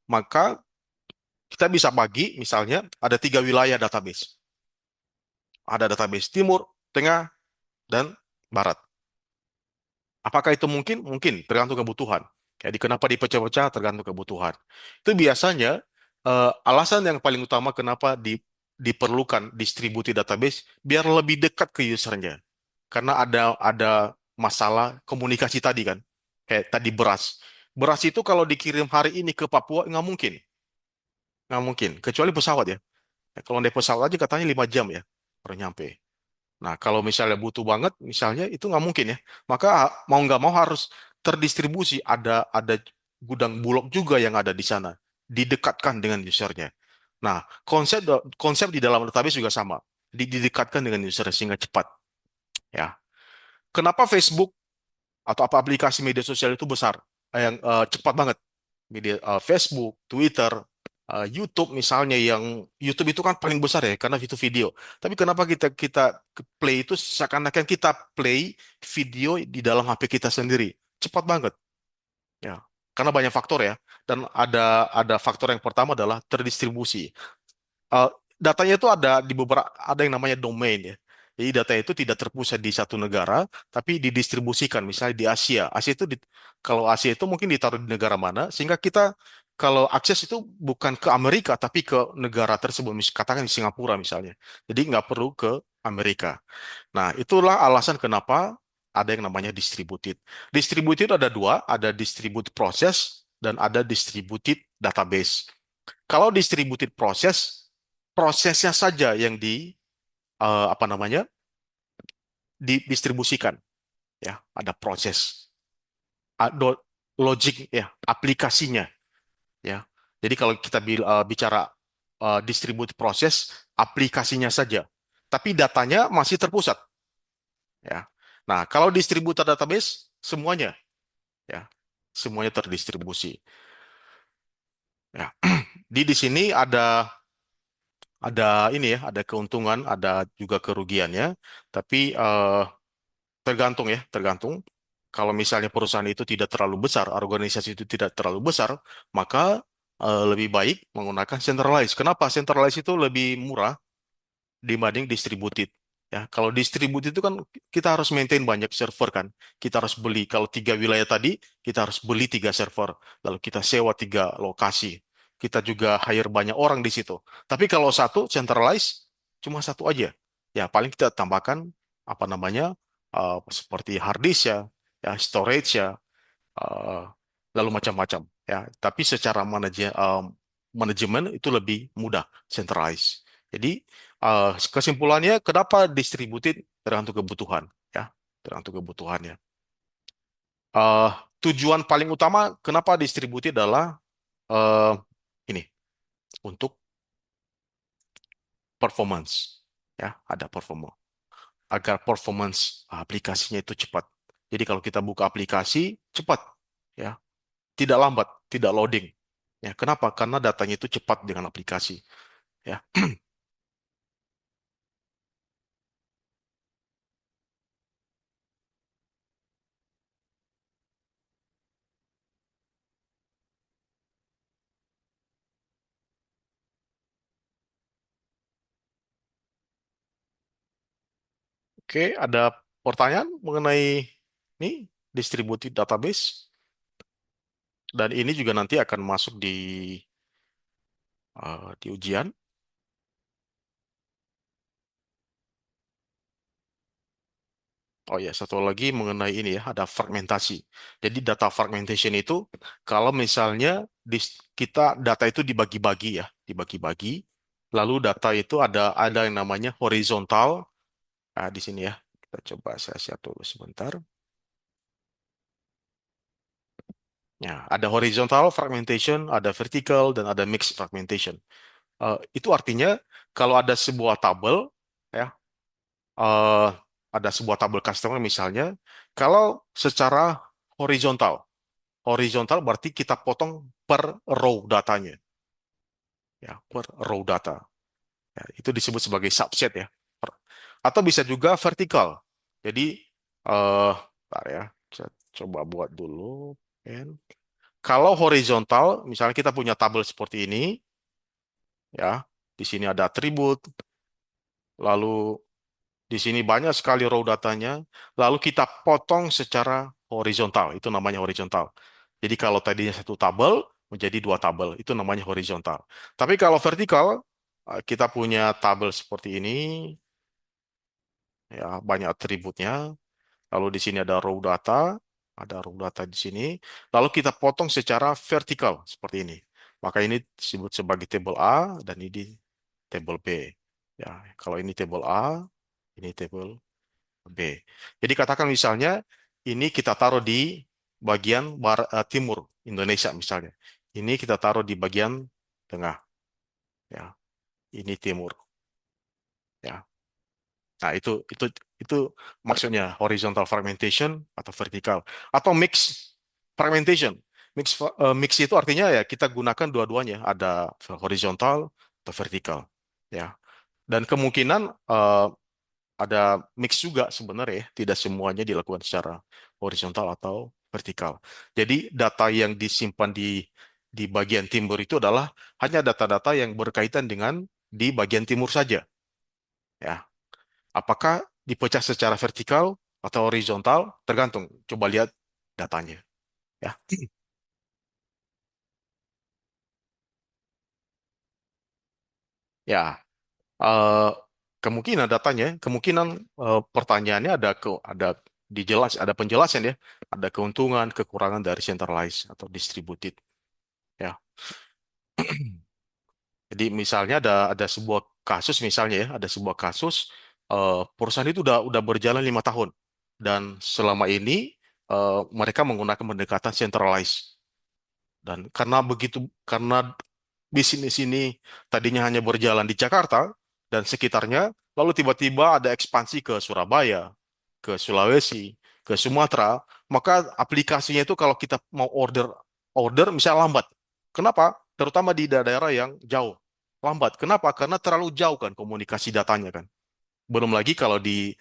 Maka kita bisa bagi, misalnya ada tiga wilayah database. Ada database timur, tengah, dan barat. Apakah itu mungkin? Mungkin, tergantung kebutuhan. Jadi kenapa dipecah-pecah tergantung kebutuhan. Itu biasanya alasan yang paling utama kenapa diperlukan distributed database biar lebih dekat ke usernya. Karena ada masalah komunikasi tadi kan. Kayak tadi beras. Beras itu kalau dikirim hari ini ke Papua nggak mungkin. Nggak mungkin. Kecuali pesawat ya. Kalau naik pesawat aja katanya 5 jam ya baru nyampe. Nah, kalau misalnya butuh banget, misalnya itu nggak mungkin ya. Maka mau nggak mau harus terdistribusi. Ada gudang bulog juga yang ada di sana, didekatkan dengan usernya. Nah, konsep konsep di dalam database juga sama, didekatkan dengan user sehingga cepat. Ya, kenapa Facebook atau apa aplikasi media sosial itu besar, yang cepat banget? Media Facebook, Twitter, YouTube misalnya, yang YouTube itu kan paling besar ya karena itu video. Tapi kenapa kita kita play itu seakan-akan kita play video di dalam HP kita sendiri? Cepat banget ya. Karena banyak faktor ya. Dan ada faktor yang pertama adalah terdistribusi. Eh, Datanya itu ada di beberapa, ada yang namanya domain ya. Jadi data itu tidak terpusat di satu negara, tapi didistribusikan. Misalnya di Asia. Kalau Asia itu mungkin ditaruh di negara mana, sehingga kita kalau akses itu bukan ke Amerika, tapi ke negara tersebut. Katakan di Singapura misalnya. Jadi nggak perlu ke Amerika. Nah, itulah alasan kenapa ada yang namanya distributed. Distributed ada dua, ada distributed process dan ada distributed database. Kalau distributed process, prosesnya saja yang apa namanya didistribusikan ya, ada proses, ada logic ya, aplikasinya ya. Jadi kalau kita bicara distributed proses, aplikasinya saja, tapi datanya masih terpusat ya. Nah, kalau distributed database semuanya ya, semuanya terdistribusi ya. Di sini ada ini ya, ada keuntungan, ada juga kerugiannya, tapi tergantung ya, tergantung. Kalau misalnya perusahaan itu tidak terlalu besar, organisasi itu tidak terlalu besar, maka lebih baik menggunakan centralized. Kenapa? Centralized itu lebih murah dibanding distributed. Ya, kalau distributed itu kan kita harus maintain banyak server kan. Kita harus beli. Kalau tiga wilayah tadi, kita harus beli tiga server. Lalu kita sewa tiga lokasi. Kita juga hire banyak orang di situ. Tapi kalau satu centralized, cuma satu aja. Ya, paling kita tambahkan apa namanya, seperti hard disk ya, ya storage ya, eh, lalu macam-macam. Ya, tapi secara manajemen itu lebih mudah centralized. Jadi kesimpulannya, kenapa distributed tergantung kebutuhan, ya, tergantung kebutuhannya. Eh, Tujuan paling utama kenapa distributed adalah eh, ini untuk performance, ya, ada performa agar performance aplikasinya itu cepat. Jadi kalau kita buka aplikasi cepat, ya, tidak lambat, tidak loading. Ya, kenapa? Karena datanya itu cepat dengan aplikasi. Ya, oke, ada pertanyaan mengenai ini distributed database, dan ini juga nanti akan masuk di ujian. Oh ya, satu lagi mengenai ini ya, ada fragmentasi. Jadi data fragmentation itu kalau misalnya kita data itu dibagi-bagi ya, dibagi-bagi. Lalu data itu ada yang namanya horizontal. Di sini ya, kita coba saya share dulu sebentar. Ya, ada horizontal fragmentation, ada vertical, dan ada mixed fragmentation. Itu artinya kalau ada sebuah tabel, ya, eh, ada sebuah tabel customer misalnya, kalau secara horizontal, horizontal berarti kita potong per row datanya, ya, per row data. Ya, itu disebut sebagai subset ya. Atau bisa juga vertikal. Jadi, bentar ya, saya coba buat dulu. Pen. Kalau horizontal, misalnya kita punya tabel seperti ini, ya, di sini ada atribut, lalu di sini banyak sekali raw datanya, lalu kita potong secara horizontal, itu namanya horizontal. Jadi kalau tadinya satu tabel, menjadi dua tabel, itu namanya horizontal. Tapi kalau vertikal, kita punya tabel seperti ini, ya, banyak atributnya, lalu di sini ada raw data di sini, lalu kita potong secara vertikal, seperti ini. Maka ini disebut sebagai tabel A, dan ini tabel B. Ya, kalau ini tabel A, ini tabel B. Jadi katakan misalnya ini kita taruh di bagian timur Indonesia misalnya. Ini kita taruh di bagian tengah. Ya, ini timur. Ya. Nah, itu maksudnya horizontal fragmentation atau vertikal atau mix fragmentation. Mix itu artinya ya kita gunakan dua-duanya, ada horizontal atau vertikal. Ya. Dan kemungkinan ada mix juga sebenarnya, ya. Tidak semuanya dilakukan secara horizontal atau vertikal. Jadi data yang disimpan di bagian timur itu adalah hanya data-data yang berkaitan dengan di bagian timur saja. Ya, apakah dipecah secara vertikal atau horizontal? Tergantung. Coba lihat datanya. Ya, ya. eh, Kemungkinan datanya, kemungkinan pertanyaannya ada dijelas, ada penjelasan ya, ada keuntungan, kekurangan dari centralized atau distributed. Ya, jadi misalnya ada sebuah kasus misalnya ya, ada sebuah kasus perusahaan itu udah berjalan 5 tahun dan selama ini mereka menggunakan pendekatan centralized. Dan karena bisnis ini tadinya hanya berjalan di Jakarta dan sekitarnya, lalu tiba-tiba ada ekspansi ke Surabaya, ke Sulawesi, ke Sumatera, maka aplikasinya itu kalau kita mau order misalnya lambat. Kenapa? Terutama di daerah yang jauh. Lambat. Kenapa? Karena terlalu jauh kan komunikasi datanya kan. Belum lagi kalau di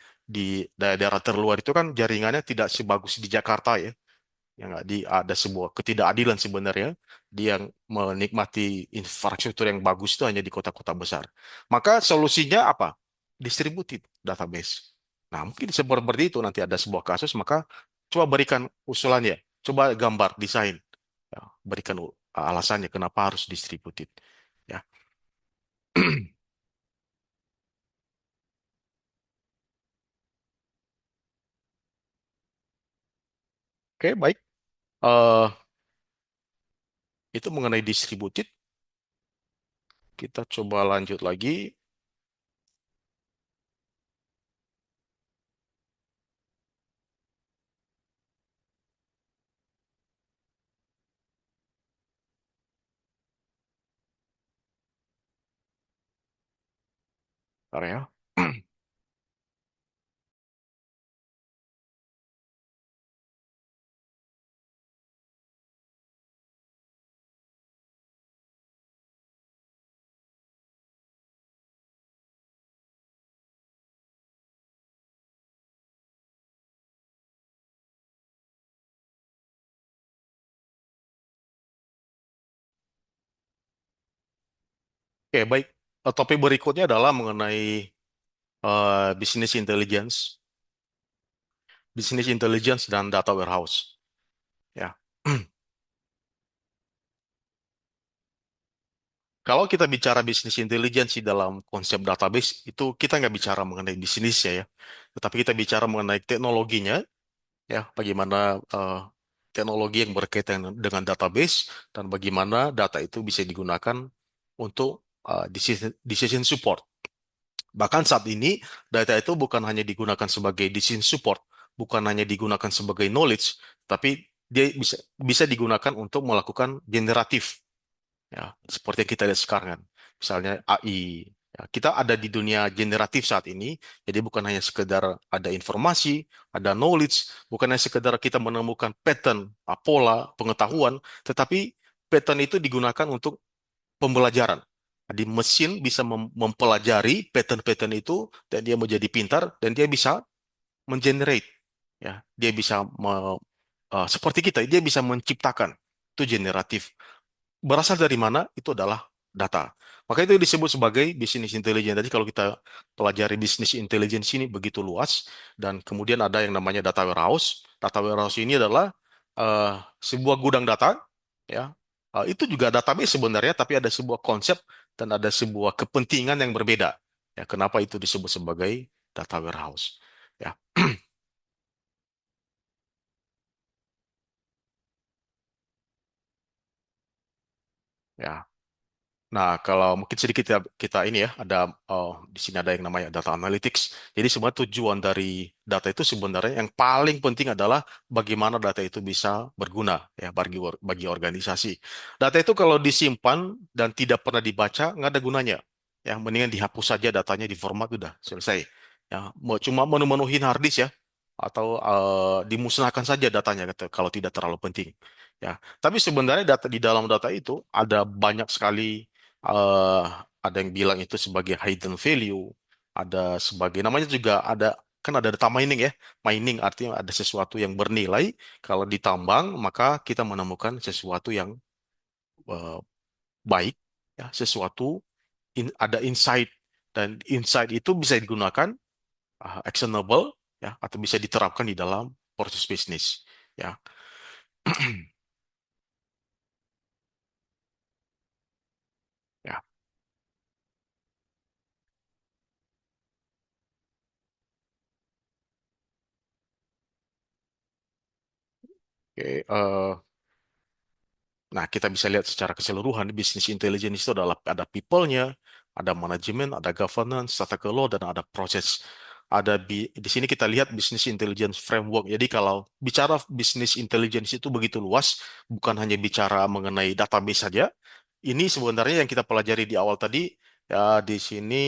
daerah terluar itu kan jaringannya tidak sebagus di Jakarta ya, yang ada sebuah ketidakadilan sebenarnya, dia yang menikmati infrastruktur yang bagus itu hanya di kota-kota besar. Maka solusinya apa? Distributed database. Nah, mungkin seperti itu nanti ada sebuah kasus, maka coba berikan usulannya, coba gambar, desain, ya, berikan alasannya kenapa harus distributed. Ya, oke, baik. Eh, itu mengenai distributed. Kita coba lanjut lagi. Bentar ya. Oke, baik. Topik berikutnya adalah mengenai business intelligence, dan data warehouse. Ya, kalau kita bicara business intelligence di dalam konsep database itu kita nggak bicara mengenai bisnisnya ya, tetapi kita bicara mengenai teknologinya, ya, bagaimana teknologi yang berkaitan dengan database dan bagaimana data itu bisa digunakan untuk decision support. Bahkan saat ini, data itu bukan hanya digunakan sebagai decision support, bukan hanya digunakan sebagai knowledge, tapi dia bisa digunakan untuk melakukan generatif, ya, seperti yang kita lihat sekarang kan. Misalnya AI. Ya, kita ada di dunia generatif saat ini, jadi bukan hanya sekedar ada informasi, ada knowledge, bukan hanya sekedar kita menemukan pattern, pola, pengetahuan, tetapi pattern itu digunakan untuk pembelajaran. Jadi mesin bisa mempelajari pattern-pattern itu dan dia menjadi pintar dan dia bisa mengenerate, ya, dia bisa seperti kita, dia bisa menciptakan, itu generatif. Berasal dari mana? Itu adalah data. Maka itu disebut sebagai business intelligence. Jadi kalau kita pelajari business intelligence ini begitu luas, dan kemudian ada yang namanya data warehouse. Data warehouse ini adalah sebuah gudang data, ya. Itu juga database sebenarnya, tapi ada sebuah konsep dan ada sebuah kepentingan yang berbeda. Ya, kenapa itu disebut sebagai data warehouse? Ya, ya. Nah, kalau mungkin sedikit kita ini ya, ada di sini ada yang namanya data analytics. Jadi sebenarnya tujuan dari data itu sebenarnya yang paling penting adalah bagaimana data itu bisa berguna ya bagi organisasi. Data itu kalau disimpan dan tidak pernah dibaca nggak ada gunanya. Ya, mendingan dihapus saja datanya di format udah selesai. Ya, cuma menu-menuhin hard disk ya, atau dimusnahkan saja datanya gitu, kalau tidak terlalu penting. Ya, tapi sebenarnya data di dalam data itu ada banyak sekali, eh ada yang bilang itu sebagai hidden value, ada sebagai namanya juga ada, kan ada data mining ya. Mining artinya ada sesuatu yang bernilai, kalau ditambang maka kita menemukan sesuatu yang eh, baik, ya, sesuatu ada insight, dan insight itu bisa digunakan actionable, ya, atau bisa diterapkan di dalam proses bisnis, ya. Ya, oke. Nah, kita bisa lihat secara keseluruhan bisnis intelligence itu adalah ada people-nya, ada manajemen, ada governance, tata kelola, dan ada proses. Di sini kita lihat business intelligence framework. Jadi kalau bicara business intelligence itu begitu luas, bukan hanya bicara mengenai database saja. Ini sebenarnya yang kita pelajari di awal tadi, ya, di sini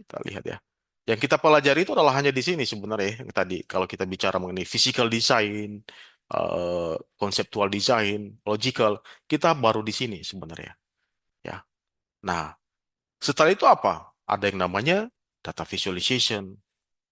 kita lihat ya. Yang kita pelajari itu adalah hanya di sini sebenarnya yang tadi. Kalau kita bicara mengenai physical design, conceptual design, logical, kita baru di sini sebenarnya. Ya. Nah, setelah itu apa? Ada yang namanya data visualization,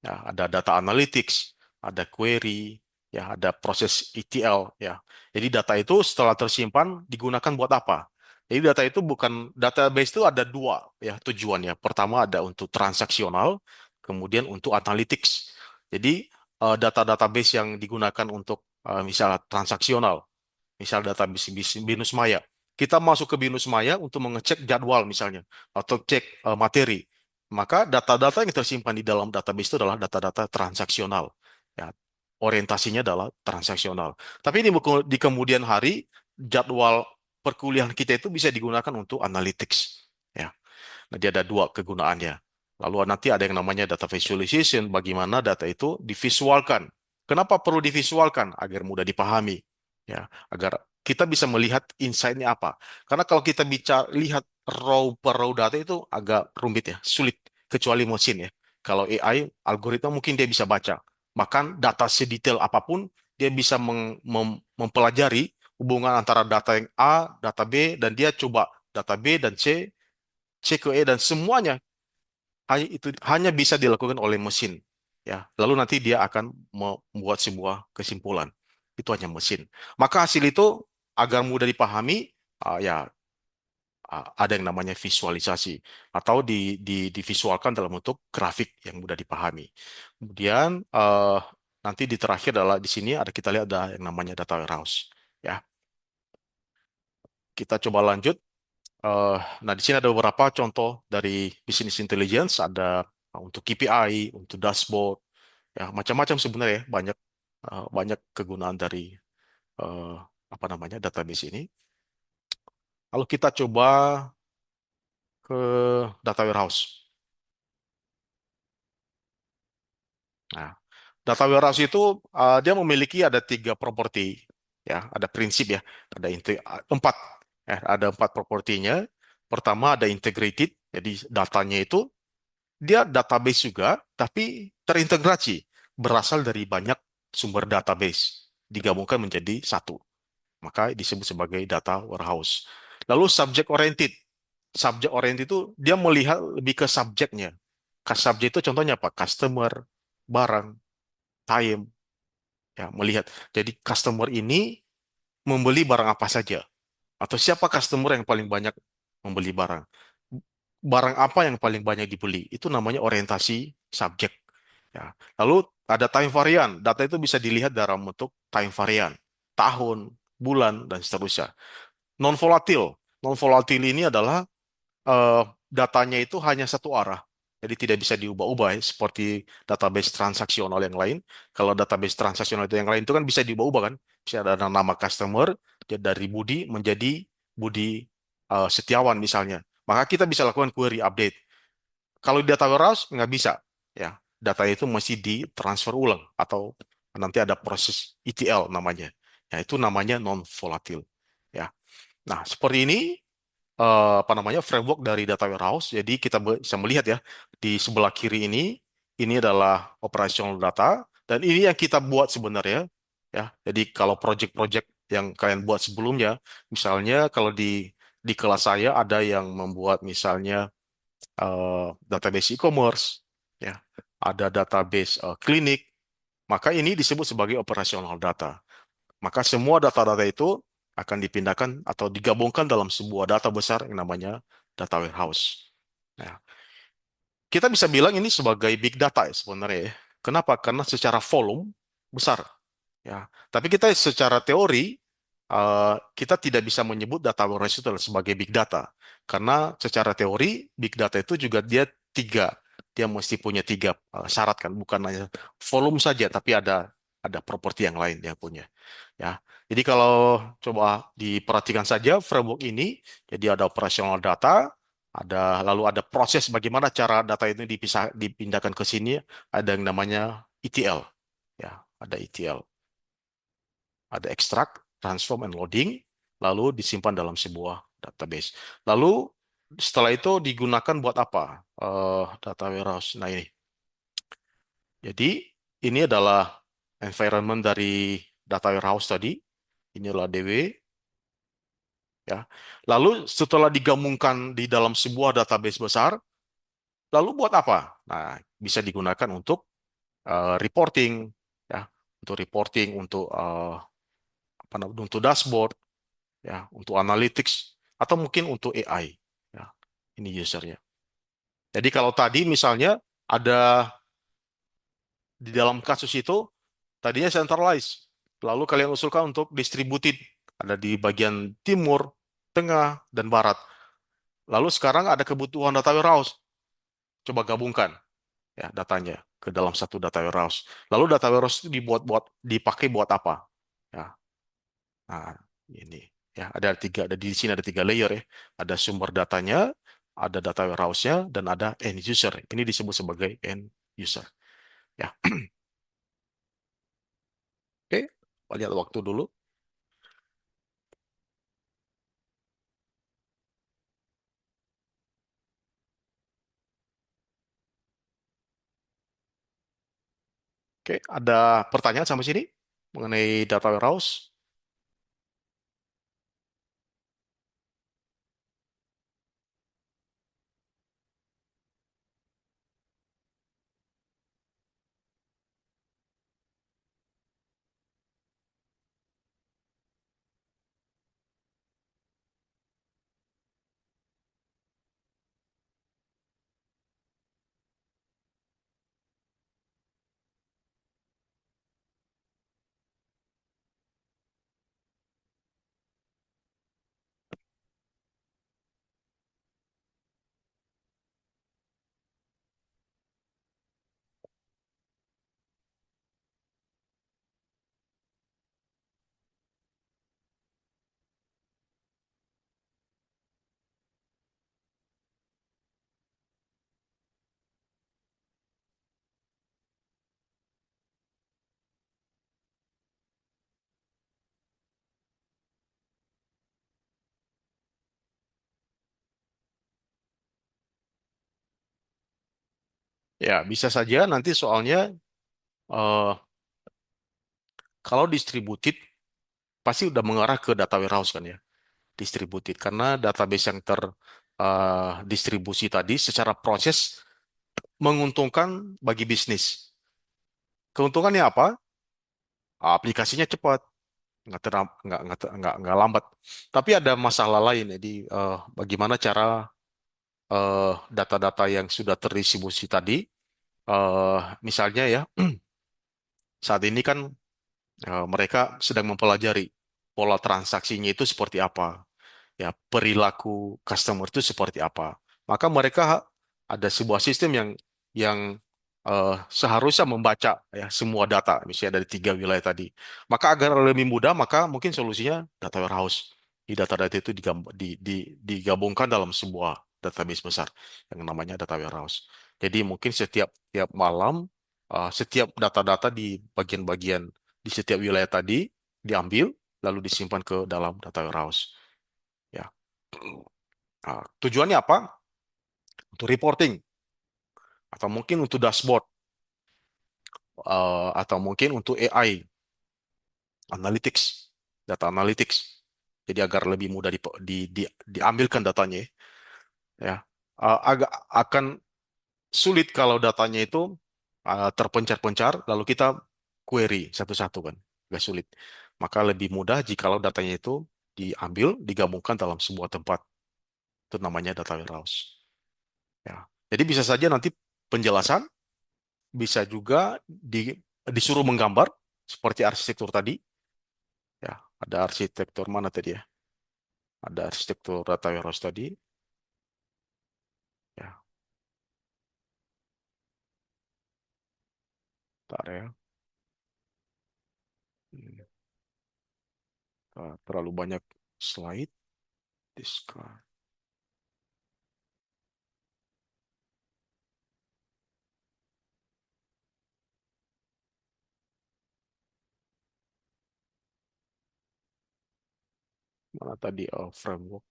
ya, ada data analytics, ada query, ya, ada proses ETL, ya. Jadi data itu setelah tersimpan digunakan buat apa? Jadi data itu bukan database, itu ada dua ya tujuannya. Pertama ada untuk transaksional, kemudian untuk analytics. Jadi data-database yang digunakan untuk misalnya transaksional, misal data Binus Maya. Kita masuk ke Binus Maya untuk mengecek jadwal misalnya, atau cek materi. Maka data-data yang tersimpan di dalam database itu adalah data-data transaksional. Ya, orientasinya adalah transaksional. Tapi di kemudian hari, jadwal perkuliahan kita itu bisa digunakan untuk analytics. Ya. Nah, dia ada dua kegunaannya. Lalu nanti ada yang namanya data visualization, bagaimana data itu divisualkan. Kenapa perlu divisualkan? Agar mudah dipahami. Ya, agar kita bisa melihat insight-nya apa. Karena kalau kita bicara lihat raw per raw data itu agak rumit ya, sulit, kecuali mesin ya. Kalau AI, algoritma mungkin dia bisa baca. Bahkan data sedetail apapun, dia bisa mempelajari hubungan antara data yang A, data B, dan dia coba data B dan C, C ke E, dan semuanya hanya itu hanya bisa dilakukan oleh mesin. Ya, lalu nanti dia akan membuat sebuah kesimpulan. Itu hanya mesin. Maka hasil itu agar mudah dipahami, ya, ada yang namanya visualisasi, atau divisualkan dalam bentuk grafik yang mudah dipahami. Kemudian nanti di terakhir adalah di sini ada, kita lihat ada yang namanya data warehouse. Ya, kita coba lanjut. Nah, di sini ada beberapa contoh dari business intelligence, ada untuk KPI, untuk dashboard, ya, macam-macam sebenarnya ya, banyak banyak kegunaan dari eh, apa namanya database ini. Lalu kita coba ke data warehouse. Nah, data warehouse itu dia memiliki ada tiga properti, ya, ada prinsip ya, ada empat, ya, ada empat propertinya. Pertama ada integrated, jadi datanya itu dia database juga, tapi terintegrasi, berasal dari banyak sumber database, digabungkan menjadi satu. Maka disebut sebagai data warehouse. Lalu subject oriented. Subject oriented itu dia melihat lebih ke subjeknya. Subjek itu contohnya apa? Customer, barang, time, ya melihat. Jadi customer ini membeli barang apa saja atau siapa customer yang paling banyak membeli barang. Barang apa yang paling banyak dibeli? Itu namanya orientasi subjek. Ya. Lalu ada time varian. Data itu bisa dilihat dalam bentuk time varian, tahun, bulan, dan seterusnya. Non volatil. Non volatil ini adalah datanya itu hanya satu arah. Jadi tidak bisa diubah-ubah ya, seperti database transaksional yang lain. Kalau database transaksional itu yang lain itu kan bisa diubah-ubah kan. Bisa ada nama customer ya, dari Budi menjadi Budi Setiawan misalnya. Maka kita bisa lakukan query update. Kalau di data warehouse nggak bisa. Ya, data itu masih ditransfer ulang atau nanti ada proses ETL namanya. Ya, itu namanya non volatil. Ya. Nah, seperti ini apa namanya framework dari data warehouse. Jadi kita bisa melihat ya di sebelah kiri ini adalah operational data dan ini yang kita buat sebenarnya ya. Jadi kalau project-project yang kalian buat sebelumnya, misalnya kalau di kelas saya ada yang membuat misalnya database e-commerce ya, ada database klinik, maka ini disebut sebagai operational data. Maka semua data-data itu akan dipindahkan atau digabungkan dalam sebuah data besar yang namanya data warehouse. Nah, kita bisa bilang ini sebagai big data ya sebenarnya, ya. Kenapa? Karena secara volume besar. Ya, tapi kita secara teori kita tidak bisa menyebut data warehouse itu sebagai big data karena secara teori big data itu juga dia mesti punya tiga syarat kan, bukan hanya volume saja, tapi ada properti yang lain dia punya. Ya, jadi kalau coba diperhatikan saja framework ini, jadi ada operational data, lalu ada proses bagaimana cara data itu dipindahkan ke sini, ada yang namanya ETL, ya, ada ETL. Ada extract, transform, and loading, lalu disimpan dalam sebuah database. Lalu setelah itu digunakan buat apa? Data warehouse. Nah ini. Jadi ini adalah environment dari data warehouse tadi. Ini adalah DW. Ya. Lalu setelah digabungkan di dalam sebuah database besar, lalu buat apa? Nah, bisa digunakan untuk reporting, ya, untuk reporting, untuk apa namanya, untuk dashboard, ya, untuk analytics atau mungkin untuk AI. Ya, ini usernya. Jadi kalau tadi misalnya ada di dalam kasus itu tadinya centralized, lalu kalian usulkan untuk distributed, ada di bagian timur, tengah, dan barat. Lalu sekarang ada kebutuhan data warehouse, coba gabungkan ya datanya ke dalam satu data warehouse. Lalu data warehouse itu dipakai buat apa? Ya, nah, ini ya ada di sini ada tiga layer ya. Ada sumber datanya, ada data warehouse-nya, dan ada end user. Ini disebut sebagai end user. Ya, oke. Lihat waktu dulu. Oke, ada pertanyaan sampai sini mengenai data warehouse? Ya, bisa saja nanti soalnya eh, kalau distributed pasti udah mengarah ke data warehouse kan ya. Distributed karena database yang terdistribusi tadi secara proses menguntungkan bagi bisnis. keuntungannya apa? Aplikasinya cepat, nggak lambat. Tapi ada masalah lain. Jadi bagaimana cara data-data yang sudah terdistribusi tadi, eh, misalnya ya, saat ini kan mereka sedang mempelajari pola transaksinya itu seperti apa, ya perilaku customer itu seperti apa. Maka mereka ada sebuah sistem yang seharusnya membaca ya semua data, misalnya dari tiga wilayah tadi. Maka agar lebih mudah, maka mungkin solusinya data warehouse. Di data-data itu digabungkan dalam sebuah database besar yang namanya data warehouse. Jadi mungkin setiap tiap malam setiap data-data di bagian-bagian di setiap wilayah tadi diambil lalu disimpan ke dalam data warehouse. Ya. Tujuannya apa? Untuk reporting, atau mungkin untuk dashboard, atau mungkin untuk AI, analytics, data analytics. Jadi agar lebih mudah diambilkan datanya, ya. Agak akan sulit kalau datanya itu terpencar-pencar, lalu kita query satu-satu kan, agak sulit. Maka lebih mudah jikalau datanya itu diambil, digabungkan dalam sebuah tempat. Itu namanya data warehouse. Ya. Jadi bisa saja nanti penjelasan bisa juga disuruh menggambar seperti arsitektur tadi. Ya, ada arsitektur mana tadi ya? Ada arsitektur data warehouse tadi. Ya, bentar ya. Hmm, terlalu banyak slide. Discard. Mana tadi framework?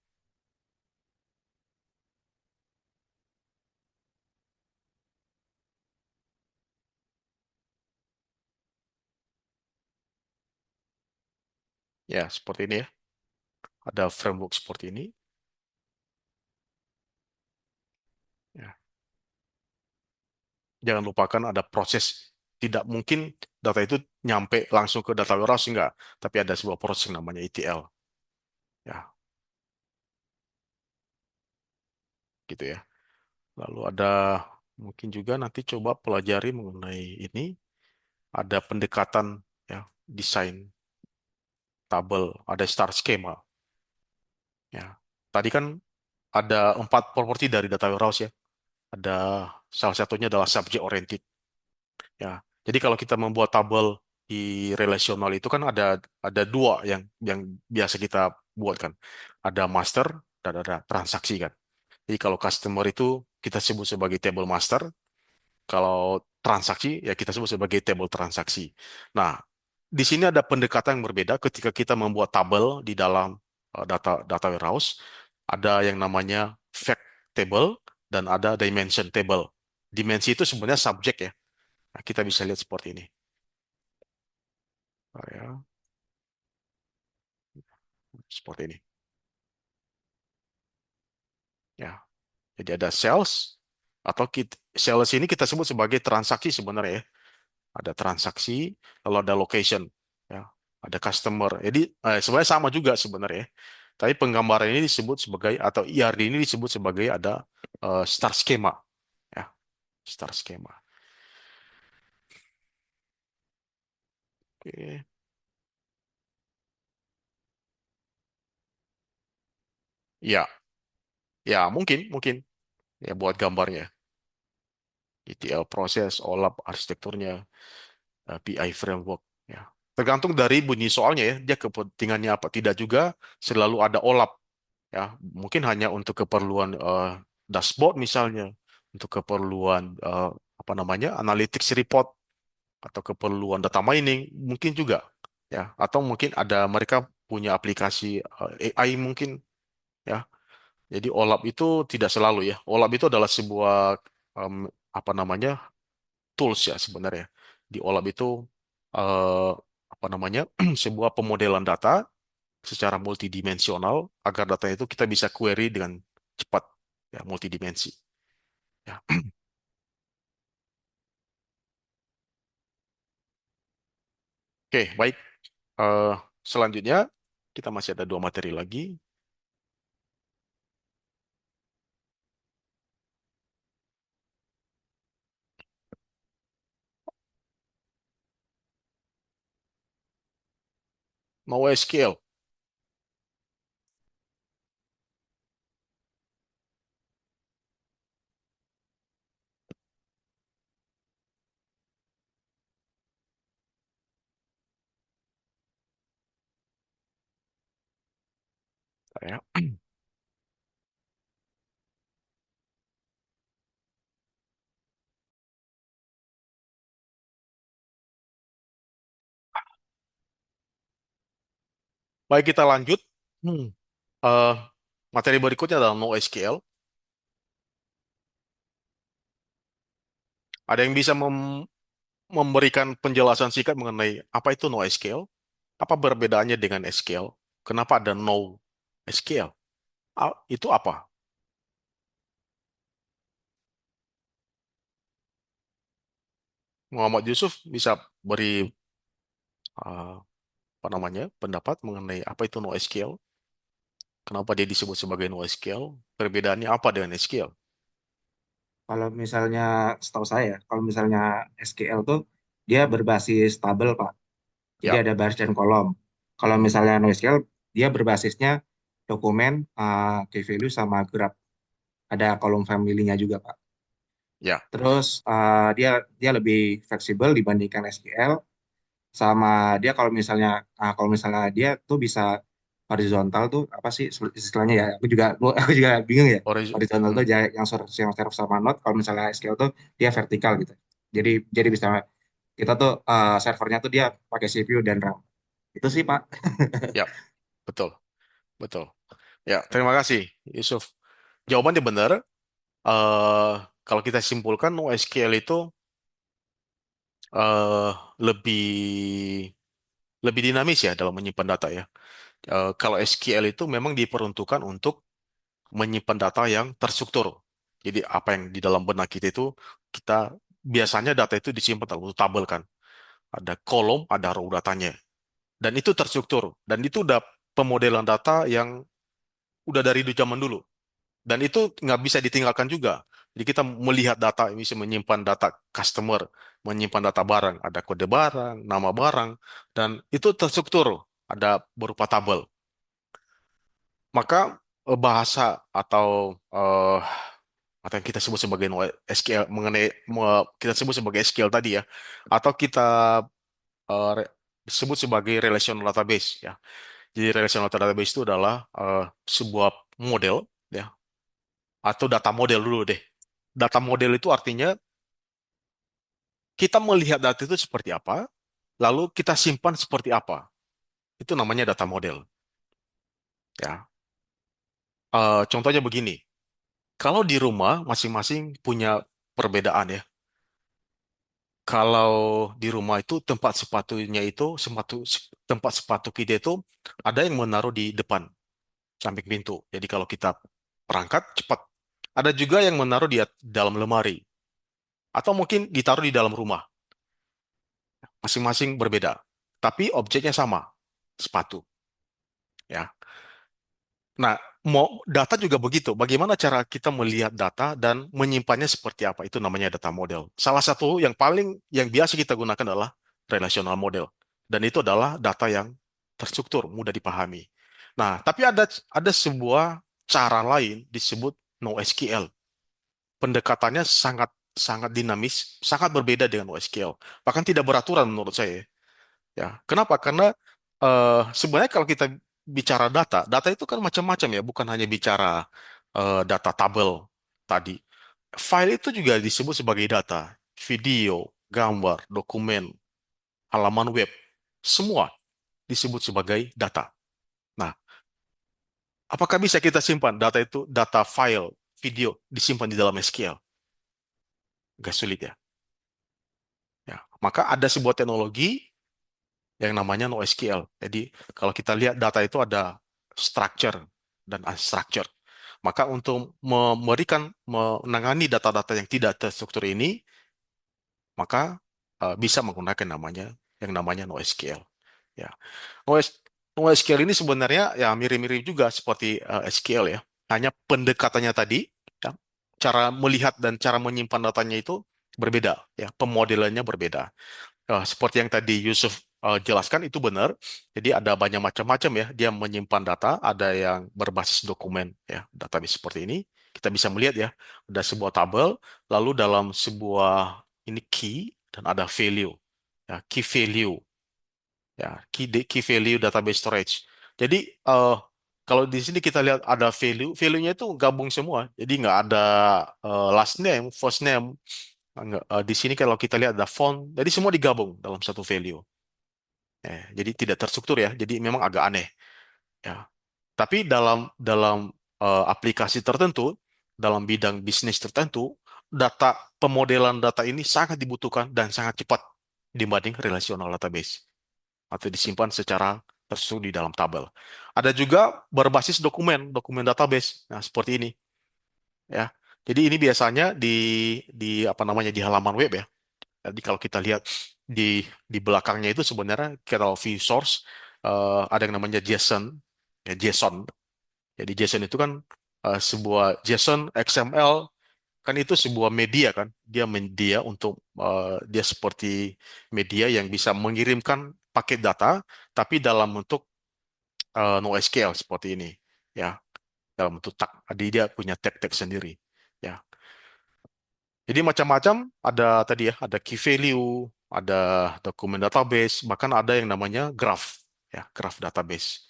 Ya, seperti ini ya. Ada framework seperti ini. Ya. Jangan lupakan ada proses. Tidak mungkin data itu nyampe langsung ke data warehouse, enggak. Tapi ada sebuah proses yang namanya ETL. Ya, gitu ya. Lalu ada mungkin juga nanti coba pelajari mengenai ini. Ada pendekatan ya, desain tabel, ada star schema. Ya, tadi kan ada 4 properti dari data warehouse ya. Ada salah satunya adalah subject oriented. Ya, jadi kalau kita membuat tabel di relasional itu kan ada dua yang biasa kita buat kan. Ada master dan ada transaksi kan. Jadi kalau customer itu kita sebut sebagai table master, kalau transaksi ya kita sebut sebagai table transaksi. Nah, di sini ada pendekatan yang berbeda ketika kita membuat tabel di dalam data data warehouse. Ada yang namanya fact table dan ada dimension table. Dimensi itu sebenarnya subjek ya. Nah, kita bisa lihat seperti ini. Nah, ya, seperti ini. Ya, jadi ada sales atau sales ini kita sebut sebagai transaksi sebenarnya ya. Ada transaksi, lalu ada location, ya, ada customer. Jadi sebenarnya sama juga sebenarnya. Tapi penggambaran ini disebut sebagai atau ERD ini disebut sebagai ada star schema, ya, star schema. Oke, ya, ya mungkin mungkin ya buat gambarnya, ETL proses, OLAP arsitekturnya, PI framework, ya. Tergantung dari bunyi soalnya ya, dia kepentingannya apa. Tidak juga selalu ada OLAP. Ya mungkin hanya untuk keperluan dashboard misalnya, untuk keperluan apa namanya analytics report atau keperluan data mining mungkin juga, ya, atau mungkin ada mereka punya aplikasi AI mungkin, ya. Jadi OLAP itu tidak selalu ya, OLAP itu adalah sebuah em, apa namanya tools ya sebenarnya. Di OLAP itu eh, apa namanya sebuah pemodelan data secara multidimensional agar data itu kita bisa query dengan cepat, ya, multidimensi, ya. Oke, baik. Eh, Selanjutnya, kita masih ada dua materi lagi. NoSQL. Ya. Baik, kita lanjut. Hmm. Eh, Materi berikutnya adalah NoSQL. Ada yang bisa memberikan penjelasan singkat mengenai apa itu NoSQL? Apa perbedaannya dengan SQL? Kenapa ada NoSQL? Itu apa? Muhammad Yusuf bisa beri eh, apa namanya pendapat mengenai apa itu NoSQL? Kenapa dia disebut sebagai NoSQL? Perbedaannya apa dengan SQL? Kalau misalnya setahu saya, kalau misalnya SQL tuh dia berbasis tabel, Pak. Jadi Ya. ada baris dan kolom. Kalau Hmm. misalnya NoSQL, dia berbasisnya dokumen, key value sama graph. Ada kolom family-nya juga, Pak. Ya. Terus dia dia lebih fleksibel dibandingkan SQL. Sama dia kalau misalnya dia tuh bisa horizontal tuh apa sih istilahnya ya? Aku juga bingung ya. Horizontal tuh Hmm. yang serve sama node. Kalau misalnya SQL tuh dia vertikal gitu. Jadi bisa kita tuh servernya tuh dia pakai CPU dan RAM. Itu sih Pak. Ya, betul, betul. Ya, terima kasih, Yusuf. Jawabannya benar. Eh, Kalau kita simpulkan, NoSQL itu eh, lebih lebih dinamis ya dalam menyimpan data ya. Kalau SQL itu memang diperuntukkan untuk menyimpan data yang terstruktur. Jadi apa yang di dalam benak kita itu kita biasanya data itu disimpan dalam satu tabel kan. Ada kolom, ada row datanya. Dan itu terstruktur. Dan itu udah pemodelan data yang udah dari zaman dulu. Dan itu nggak bisa ditinggalkan juga. Jadi kita melihat data, bisa menyimpan data customer, menyimpan data barang, ada kode barang, nama barang, dan itu terstruktur, ada berupa tabel. Maka bahasa atau yang kita sebut sebagai SQL mengenai kita sebut sebagai SQL tadi ya, atau kita sebut sebagai relational database ya. Jadi relational database itu adalah sebuah model ya, atau data model dulu deh. Data model itu artinya kita melihat data itu seperti apa, lalu kita simpan seperti apa. Itu namanya data model. Ya. Contohnya begini, kalau di rumah masing-masing punya perbedaan ya. Kalau di rumah itu tempat sepatunya itu tempat sepatu kita itu ada yang menaruh di depan samping pintu. Jadi kalau kita perangkat cepat. Ada juga yang menaruh di dalam lemari atau mungkin ditaruh di dalam rumah. Masing-masing berbeda. Tapi objeknya sama, sepatu. Ya. Nah, data juga begitu. Bagaimana cara kita melihat data dan menyimpannya seperti apa? Itu namanya data model. Salah satu yang biasa kita gunakan adalah relational model. Dan itu adalah data yang terstruktur, mudah dipahami. Nah, tapi ada sebuah cara lain disebut NoSQL. Pendekatannya sangat sangat dinamis, sangat berbeda dengan NoSQL. Bahkan tidak beraturan menurut saya. Ya, kenapa? Karena sebenarnya kalau kita bicara data, data itu kan macam-macam ya, bukan hanya bicara data tabel tadi. File itu juga disebut sebagai data, video, gambar, dokumen, halaman web, semua disebut sebagai data. Nah, apakah bisa kita simpan data itu, data file, video disimpan di dalam SQL? Gak sulit ya. Ya, maka ada sebuah teknologi yang namanya NoSQL. Jadi kalau kita lihat data itu ada structure dan unstructured. Maka untuk menangani data-data yang tidak terstruktur ini, maka bisa menggunakan namanya yang namanya NoSQL. Ya, NoS- NoSQL ini sebenarnya ya mirip-mirip juga seperti SQL ya. Hanya pendekatannya tadi, ya, cara melihat dan cara menyimpan datanya itu berbeda, ya, pemodelannya berbeda. Seperti yang tadi Yusuf jelaskan itu benar. Jadi ada banyak macam-macam ya. Dia menyimpan data, ada yang berbasis dokumen ya, database seperti ini. Kita bisa melihat ya, ada sebuah tabel, lalu dalam sebuah ini key dan ada value. Ya, key value ya, key value database storage. Jadi kalau di sini kita lihat ada value-nya itu gabung semua. Jadi nggak ada last name, first name. Nggak, di sini kalau kita lihat ada font, jadi semua digabung dalam satu value. Jadi tidak terstruktur ya. Jadi memang agak aneh ya. Tapi dalam dalam aplikasi tertentu, dalam bidang bisnis tertentu, pemodelan data ini sangat dibutuhkan dan sangat cepat dibanding relational database atau disimpan secara terstruktur di dalam tabel. Ada juga berbasis dokumen, dokumen database. Nah, seperti ini ya. Jadi ini biasanya di apa namanya di halaman web ya. Jadi kalau kita lihat di belakangnya itu sebenarnya kalau view source ada yang namanya JSON, ya JSON. Jadi JSON itu kan sebuah JSON XML kan itu sebuah media kan. Dia media untuk dia seperti media yang bisa mengirimkan paket data tapi dalam bentuk NoSQL seperti ini ya, dalam bentuk tag. Jadi dia punya tag-tag sendiri ya. Jadi macam-macam ada tadi ya, ada key value, ada dokumen database, bahkan ada yang namanya graph ya, graph database.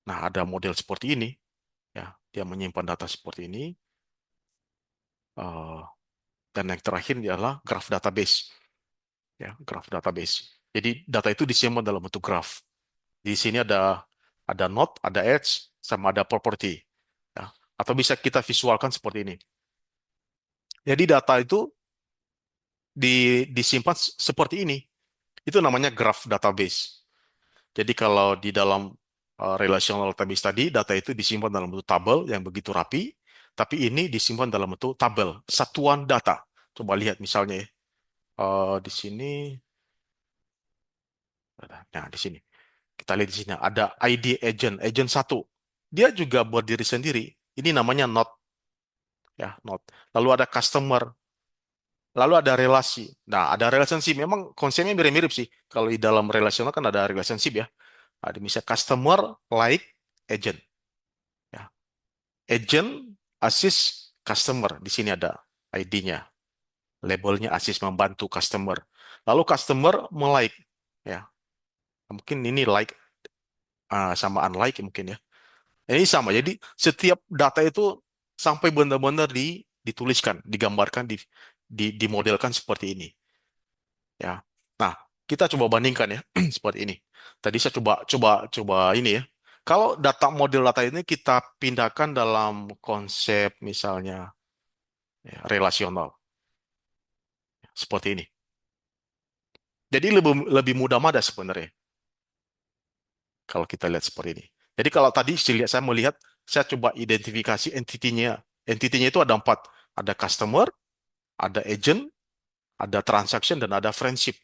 Nah, ada model seperti ini ya, dia menyimpan data seperti ini. eh, dan yang terakhir adalah graph database ya, graph database. Jadi data itu disimpan dalam bentuk graph. Di sini ada node, ada edge, sama ada property ya. Atau bisa kita visualkan seperti ini. Jadi data itu disimpan seperti ini. Itu namanya graph database. Jadi kalau di dalam relational database tadi, data itu disimpan dalam bentuk tabel yang begitu rapi, tapi ini disimpan dalam bentuk tabel, satuan data. Coba lihat misalnya ya, di sini, nah di sini, kita lihat di sini ada ID agent, agent satu. Dia juga berdiri sendiri. Ini namanya node, ya node. Lalu ada customer, lalu ada relasi. Nah, ada relationship. Memang konsepnya mirip-mirip sih. Kalau di dalam relational kan ada relationship ya. Ada misalnya customer, like, agent. Ya. Agent, assist, customer. Di sini ada ID-nya. Labelnya assist membantu customer. Lalu customer melike. Ya. Mungkin ini like sama unlike mungkin ya. Ini sama. Jadi setiap data itu sampai benar-benar dituliskan, digambarkan, dimodelkan seperti ini. Ya. Nah, kita coba bandingkan ya seperti ini. Tadi saya coba coba coba ini ya. Kalau model data ini kita pindahkan dalam konsep misalnya ya, relasional seperti ini. Jadi lebih lebih mudah mana sebenarnya kalau kita lihat seperti ini. Jadi kalau tadi saya melihat, saya coba identifikasi entitinya. Entitinya itu ada 4. Ada customer, ada agent, ada transaction, dan ada friendship.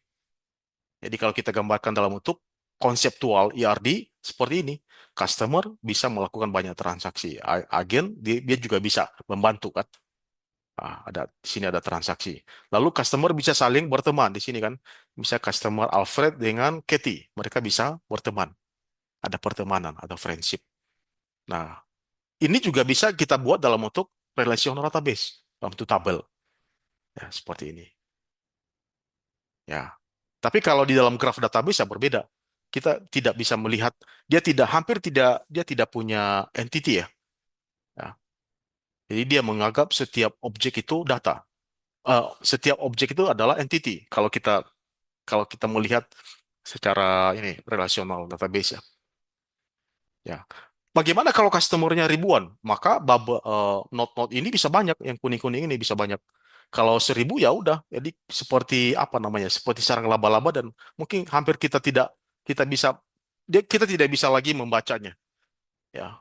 Jadi kalau kita gambarkan dalam bentuk konseptual ERD seperti ini, customer bisa melakukan banyak transaksi. Agen dia juga bisa membantu kan. Ada di sini ada transaksi. Lalu customer bisa saling berteman di sini kan. Bisa customer Alfred dengan Katie, mereka bisa berteman. Ada pertemanan, ada friendship. Nah, ini juga bisa kita buat dalam bentuk relational database, dalam bentuk tabel. Ya, seperti ini. Ya. Tapi kalau di dalam graph database ya berbeda. Kita tidak bisa melihat, dia tidak punya entity ya. Ya. Jadi dia menganggap setiap objek itu data. Setiap objek itu adalah entity. Kalau kita melihat secara ini relational database ya. Ya. Bagaimana kalau customernya ribuan? Maka node-node ini bisa banyak, yang kuning-kuning ini bisa banyak. Kalau 1.000 ya udah, jadi seperti apa namanya, seperti sarang laba-laba dan mungkin hampir kita bisa kita tidak bisa lagi membacanya. Ya,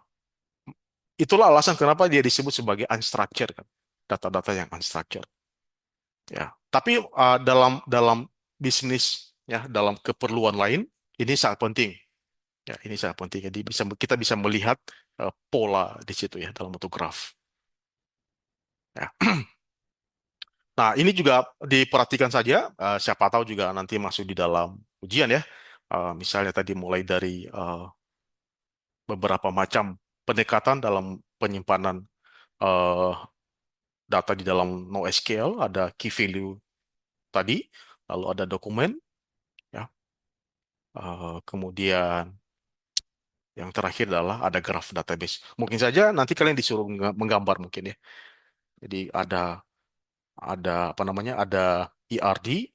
itulah alasan kenapa dia disebut sebagai unstructured kan, data-data yang unstructured. Ya, tapi dalam dalam bisnis ya dalam keperluan lain, ini sangat penting. Ya, ini sangat penting. Jadi kita bisa melihat pola di situ ya dalam bentuk graf. Ya. Nah, ini juga diperhatikan saja. Siapa tahu juga nanti masuk di dalam ujian ya. Misalnya tadi mulai dari beberapa macam pendekatan dalam penyimpanan eh, data di dalam NoSQL, ada key value tadi, lalu ada dokumen, ya. Kemudian yang terakhir adalah ada graph database. Mungkin saja nanti kalian disuruh menggambar mungkin ya. Jadi ada apa namanya? Ada ERD.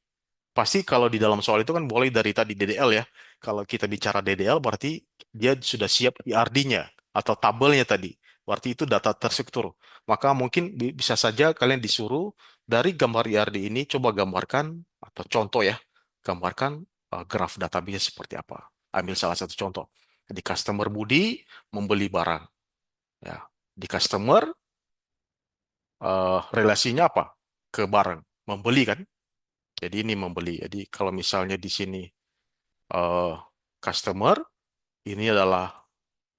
Pasti kalau di dalam soal itu kan boleh dari tadi DDL ya. Kalau kita bicara DDL berarti dia sudah siap ERD-nya atau tabelnya tadi. Berarti itu data terstruktur. Maka mungkin bisa saja kalian disuruh dari gambar ERD ini coba gambarkan atau contoh ya. Gambarkan graf database seperti apa. Ambil salah satu contoh. Di customer Budi membeli barang. Ya. Di customer relasinya apa? Ke barang. Membeli kan? Jadi ini membeli. Jadi kalau misalnya di sini eh, customer, ini adalah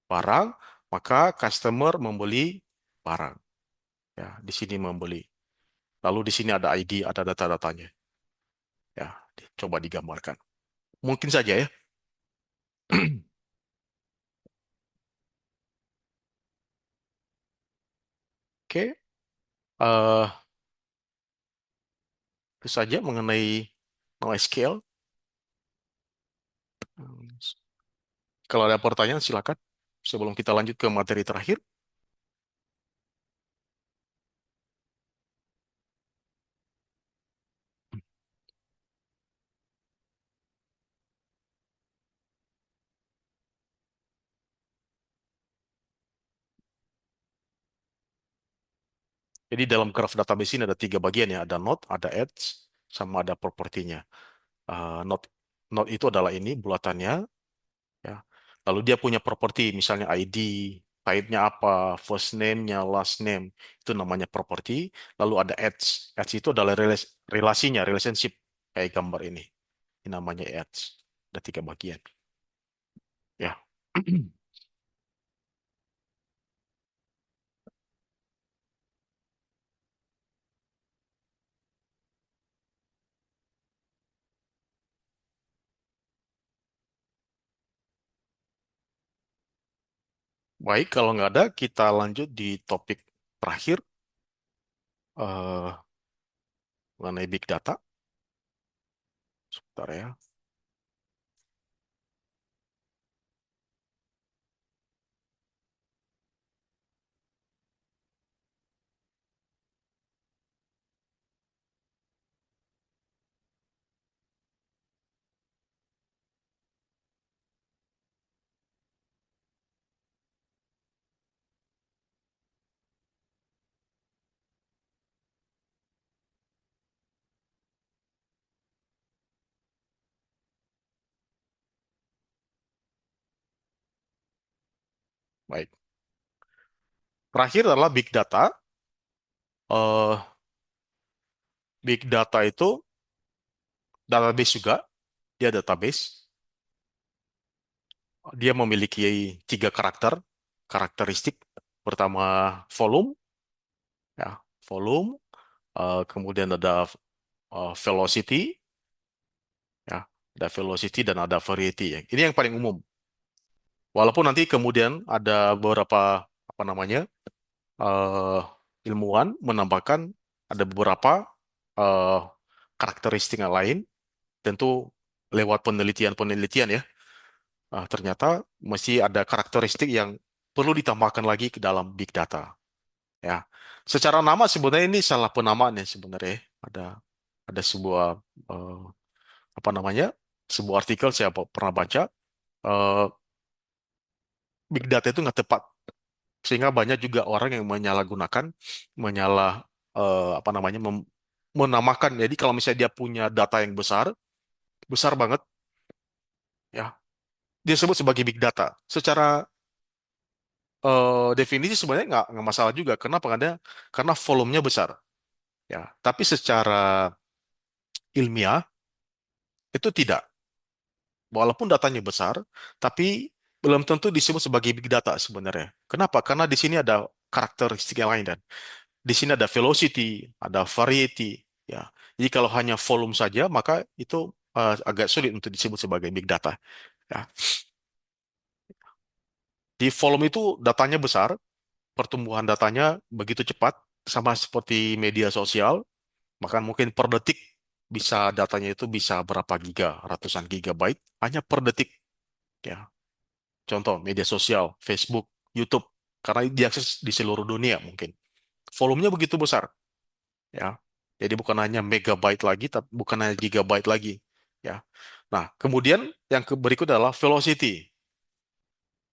barang, maka customer membeli barang. Ya, di sini membeli. Lalu di sini ada ID, ada data-datanya. Ya, coba digambarkan. Mungkin saja ya. Oke, itu saja mengenai NoSQL. Kalau ada pertanyaan silakan. Sebelum kita lanjut ke materi terakhir. Jadi dalam graph database ini ada tiga bagian ya, ada node, ada edge, sama ada propertinya. Node node itu adalah ini bulatannya, ya. Lalu dia punya properti, misalnya ID, type-nya apa, first name-nya, last name, itu namanya properti. Lalu ada edge, edge itu adalah relasinya, relationship, kayak gambar ini. Ini namanya edge. Ada tiga bagian. Ya. Baik, kalau nggak ada, kita lanjut di topik terakhir eh mengenai big data. Sebentar ya. Baik. Terakhir adalah big data. eh Big data itu database juga. Dia database. Dia memiliki tiga karakteristik. Pertama, volume, ya, volume. Kemudian ada velocity, ya, ada velocity dan ada variety. Ya. Ini yang paling umum. Walaupun nanti kemudian ada beberapa apa namanya eh, ilmuwan menambahkan ada beberapa eh, karakteristik yang lain, tentu lewat penelitian-penelitian ya. Ternyata masih ada karakteristik yang perlu ditambahkan lagi ke dalam big data. Ya, secara nama sebenarnya ini salah penamaan ya sebenarnya. Ada sebuah eh, apa namanya? Sebuah artikel saya pernah baca. eh, Big data itu nggak tepat, sehingga banyak juga orang yang menyalahgunakan, apa namanya? Menamakan. Jadi kalau misalnya dia punya data yang besar, besar banget, ya, dia sebut sebagai big data. Secara definisi sebenarnya nggak masalah juga. Kenapa? Karena volumenya besar. Ya, tapi secara ilmiah Itu tidak. Walaupun datanya besar, tapi belum tentu disebut sebagai big data sebenarnya. Kenapa? Karena di sini ada karakteristik yang lain dan di sini ada velocity, ada variety, ya. Jadi kalau hanya volume saja, maka itu agak sulit untuk disebut sebagai big data. Ya. Di volume itu datanya besar, pertumbuhan datanya begitu cepat, sama seperti media sosial, maka mungkin per detik bisa datanya itu bisa berapa giga, ratusan gigabyte hanya per detik. Ya. Contoh media sosial, Facebook, YouTube, karena diakses di seluruh dunia mungkin. Volumenya begitu besar, ya. Jadi bukan hanya megabyte lagi, tapi bukan hanya gigabyte lagi, ya. Nah, kemudian yang berikut adalah velocity.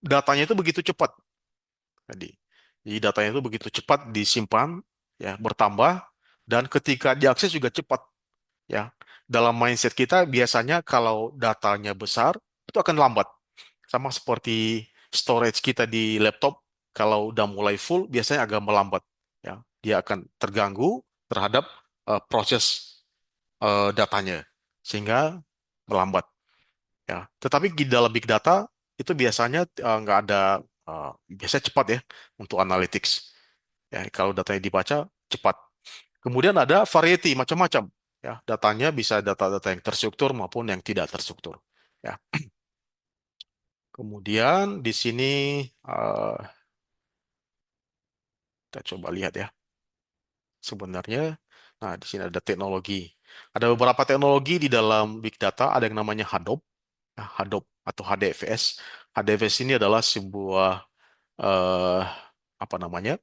Datanya itu begitu cepat. Jadi datanya itu begitu cepat disimpan, ya, bertambah dan ketika diakses juga cepat, ya. Dalam mindset kita biasanya kalau datanya besar itu akan lambat. Sama seperti storage kita di laptop, kalau udah mulai full biasanya agak melambat, ya. Dia akan terganggu terhadap proses datanya sehingga melambat, ya. Tetapi di dalam big data itu biasanya nggak ada, biasanya cepat ya untuk analytics. Ya, kalau datanya dibaca cepat. Kemudian ada variety macam-macam. Ya, datanya bisa data-data yang terstruktur maupun yang tidak terstruktur. Ya. Kemudian di sini eh, kita coba lihat ya. Sebenarnya, nah di sini ada teknologi. Ada beberapa teknologi di dalam big data. Ada yang namanya Hadoop, ya, Hadoop atau HDFS. HDFS ini adalah sebuah eh, apa namanya,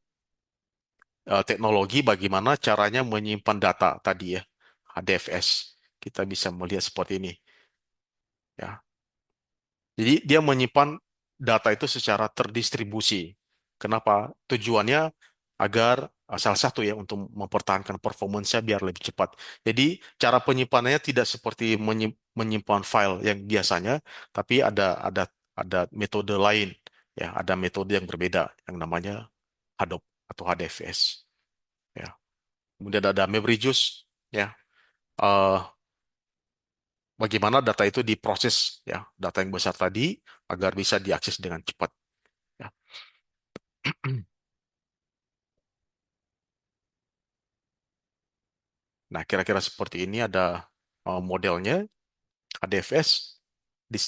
teknologi bagaimana caranya menyimpan data tadi ya, HDFS. Kita bisa melihat seperti ini. Ya, jadi dia menyimpan data itu secara terdistribusi. Kenapa? Tujuannya agar salah satu ya untuk mempertahankan performance-nya biar lebih cepat. Jadi cara penyimpanannya tidak seperti menyimpan file yang biasanya, tapi ada metode lain ya, ada metode yang berbeda yang namanya Hadoop atau HDFS ya. Kemudian ada MapReduce ya. Eh, Bagaimana data itu diproses ya, data yang besar tadi agar bisa diakses dengan cepat ya. Nah, kira-kira seperti ini ada modelnya ADFS.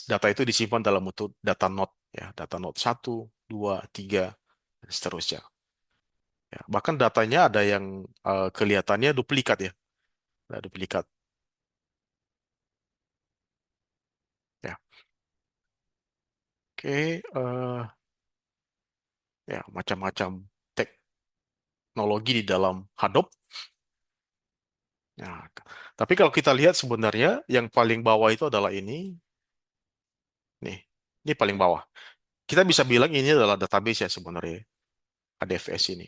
Data itu disimpan dalam bentuk data node ya, data node 1, 2, 3 dan seterusnya. Ya, bahkan datanya ada yang kelihatannya duplikat ya, ada duplikat ya. Oke, ya macam-macam teknologi di dalam Hadoop. Nah, tapi kalau kita lihat sebenarnya yang paling bawah itu adalah ini, nih, ini paling bawah. Kita bisa bilang ini adalah database ya sebenarnya, ADFS ini,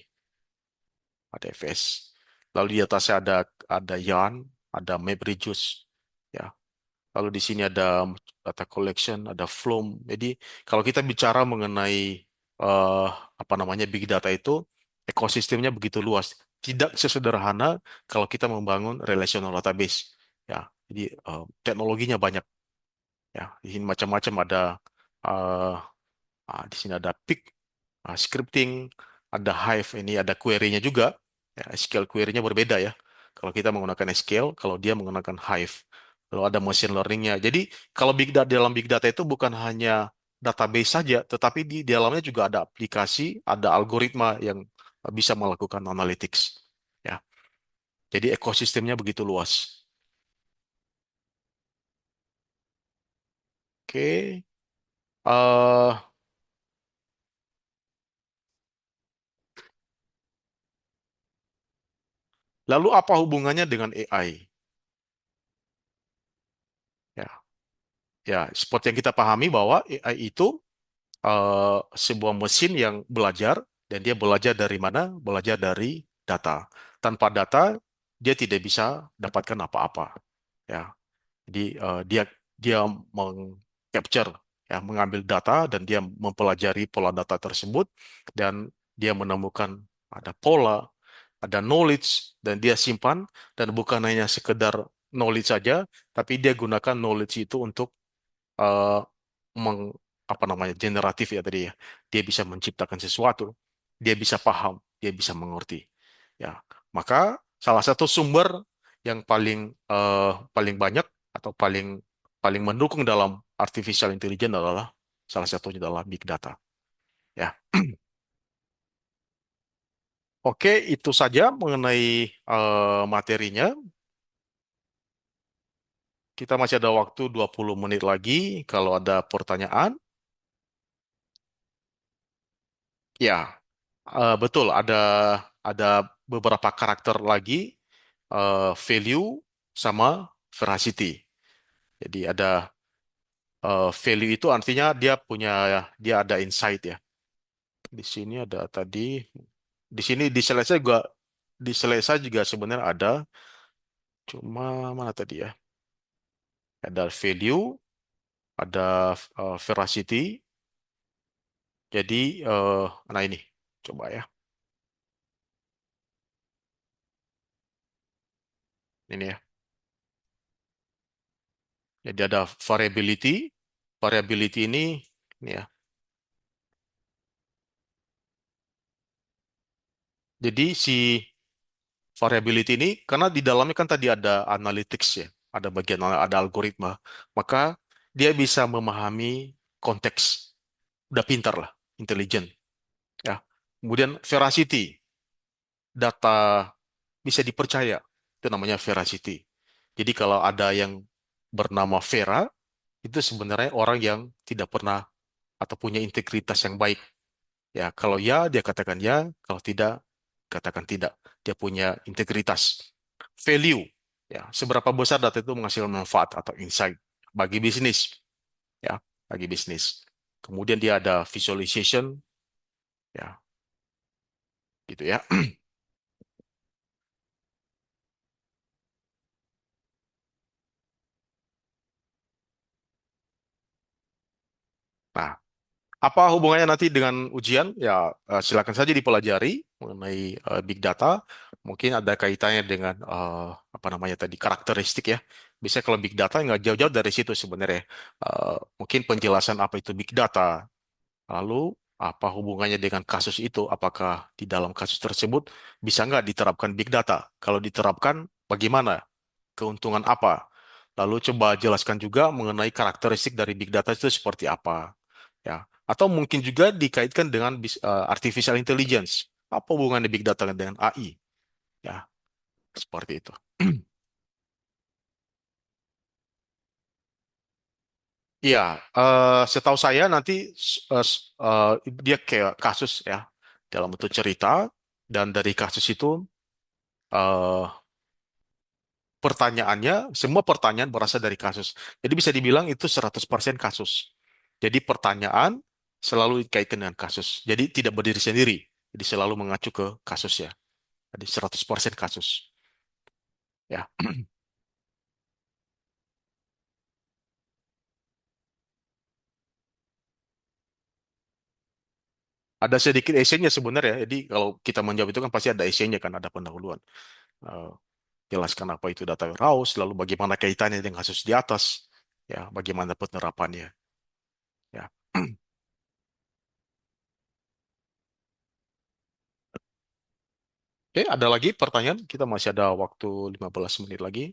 ADFS. Lalu di atasnya ada Yarn, ada MapReduce, ya. Lalu di sini ada data collection, ada Flume. Jadi kalau kita bicara mengenai eh, apa namanya big data itu, ekosistemnya begitu luas. Tidak sesederhana kalau kita membangun relational database. Ya, jadi teknologinya banyak. Ya, di sini macam-macam ada. eh, di sini ada Pig, scripting, ada Hive, ini ada query-nya juga. Ya, SQL query-nya berbeda ya. Kalau kita menggunakan SQL, kalau dia menggunakan Hive. Lalu ada machine learning-nya. Jadi kalau big data, dalam big data itu bukan hanya database saja, tetapi di dalamnya juga ada aplikasi, ada algoritma yang bisa melakukan analytics. Ya, jadi ekosistemnya begitu luas. Oke. eh Lalu apa hubungannya dengan AI? Ya, ya, seperti yang kita pahami bahwa AI itu sebuah mesin yang belajar dan dia belajar dari mana? Belajar dari data. Tanpa data dia tidak bisa dapatkan apa-apa. Ya, jadi dia dia mengcapture ya, mengambil data dan dia mempelajari pola data tersebut dan dia menemukan ada pola, ada knowledge dan dia simpan dan bukan hanya sekedar knowledge saja, tapi dia gunakan knowledge itu untuk eh, meng, apa namanya, generatif ya tadi ya. Dia bisa menciptakan sesuatu, dia bisa paham, dia bisa mengerti. Ya, maka salah satu sumber yang paling banyak atau paling paling mendukung dalam artificial intelligence adalah salah satunya adalah big data. Ya, oke, itu saja mengenai materinya. Kita masih ada waktu 20 menit lagi kalau ada pertanyaan. Ya, betul ada beberapa karakter lagi, value sama veracity. Jadi ada value itu artinya dia ada insight ya. Di sini ada tadi, di sini di selesai juga sebenarnya ada, cuma mana tadi ya? Ada value, ada veracity. Jadi nah ini coba ya. Ini ya. Jadi ada variability. Variability ini ya. Jadi si variability ini karena di dalamnya kan tadi ada analytics ya, ada bagian ada algoritma, maka dia bisa memahami konteks, udah pintar lah, intelijen ya. Kemudian veracity, data bisa dipercaya, itu namanya veracity. Jadi kalau ada yang bernama Vera, itu sebenarnya orang yang tidak pernah atau punya integritas yang baik. Ya, kalau ya dia katakan ya, kalau tidak katakan tidak. Dia punya integritas. Value, ya, seberapa besar data itu menghasilkan manfaat atau insight bagi bisnis, ya, bagi bisnis. Kemudian dia ada visualization, ya, gitu ya. Nah, apa hubungannya nanti dengan ujian? Ya, silakan saja dipelajari mengenai big data. Mungkin ada kaitannya dengan apa namanya tadi karakteristik ya. Biasanya kalau big data nggak jauh-jauh dari situ sebenarnya. Mungkin penjelasan apa itu big data. Lalu apa hubungannya dengan kasus itu? Apakah di dalam kasus tersebut bisa nggak diterapkan big data? Kalau diterapkan, bagaimana? Keuntungan apa? Lalu coba jelaskan juga mengenai karakteristik dari big data itu seperti apa. Ya, atau mungkin juga dikaitkan dengan artificial intelligence. Apa hubungannya big data dengan AI? Ya, seperti itu. Iya, setahu saya nanti dia kayak kasus ya dalam bentuk cerita dan dari kasus itu eh, pertanyaannya semua pertanyaan berasal dari kasus. Jadi bisa dibilang itu 100% kasus. Jadi pertanyaan selalu dikaitkan dengan kasus. Jadi tidak berdiri sendiri. Jadi selalu mengacu ke kasus ya. Jadi 100% kasus. Ya. Ada sedikit esainya sebenarnya. Jadi kalau kita menjawab itu kan pasti ada esainya kan, ada pendahuluan. Eh, Jelaskan apa itu data warehouse, lalu bagaimana kaitannya dengan kasus di atas, ya, bagaimana penerapannya. Ya. Oke, ada lagi pertanyaan? Kita masih ada waktu 15 menit lagi.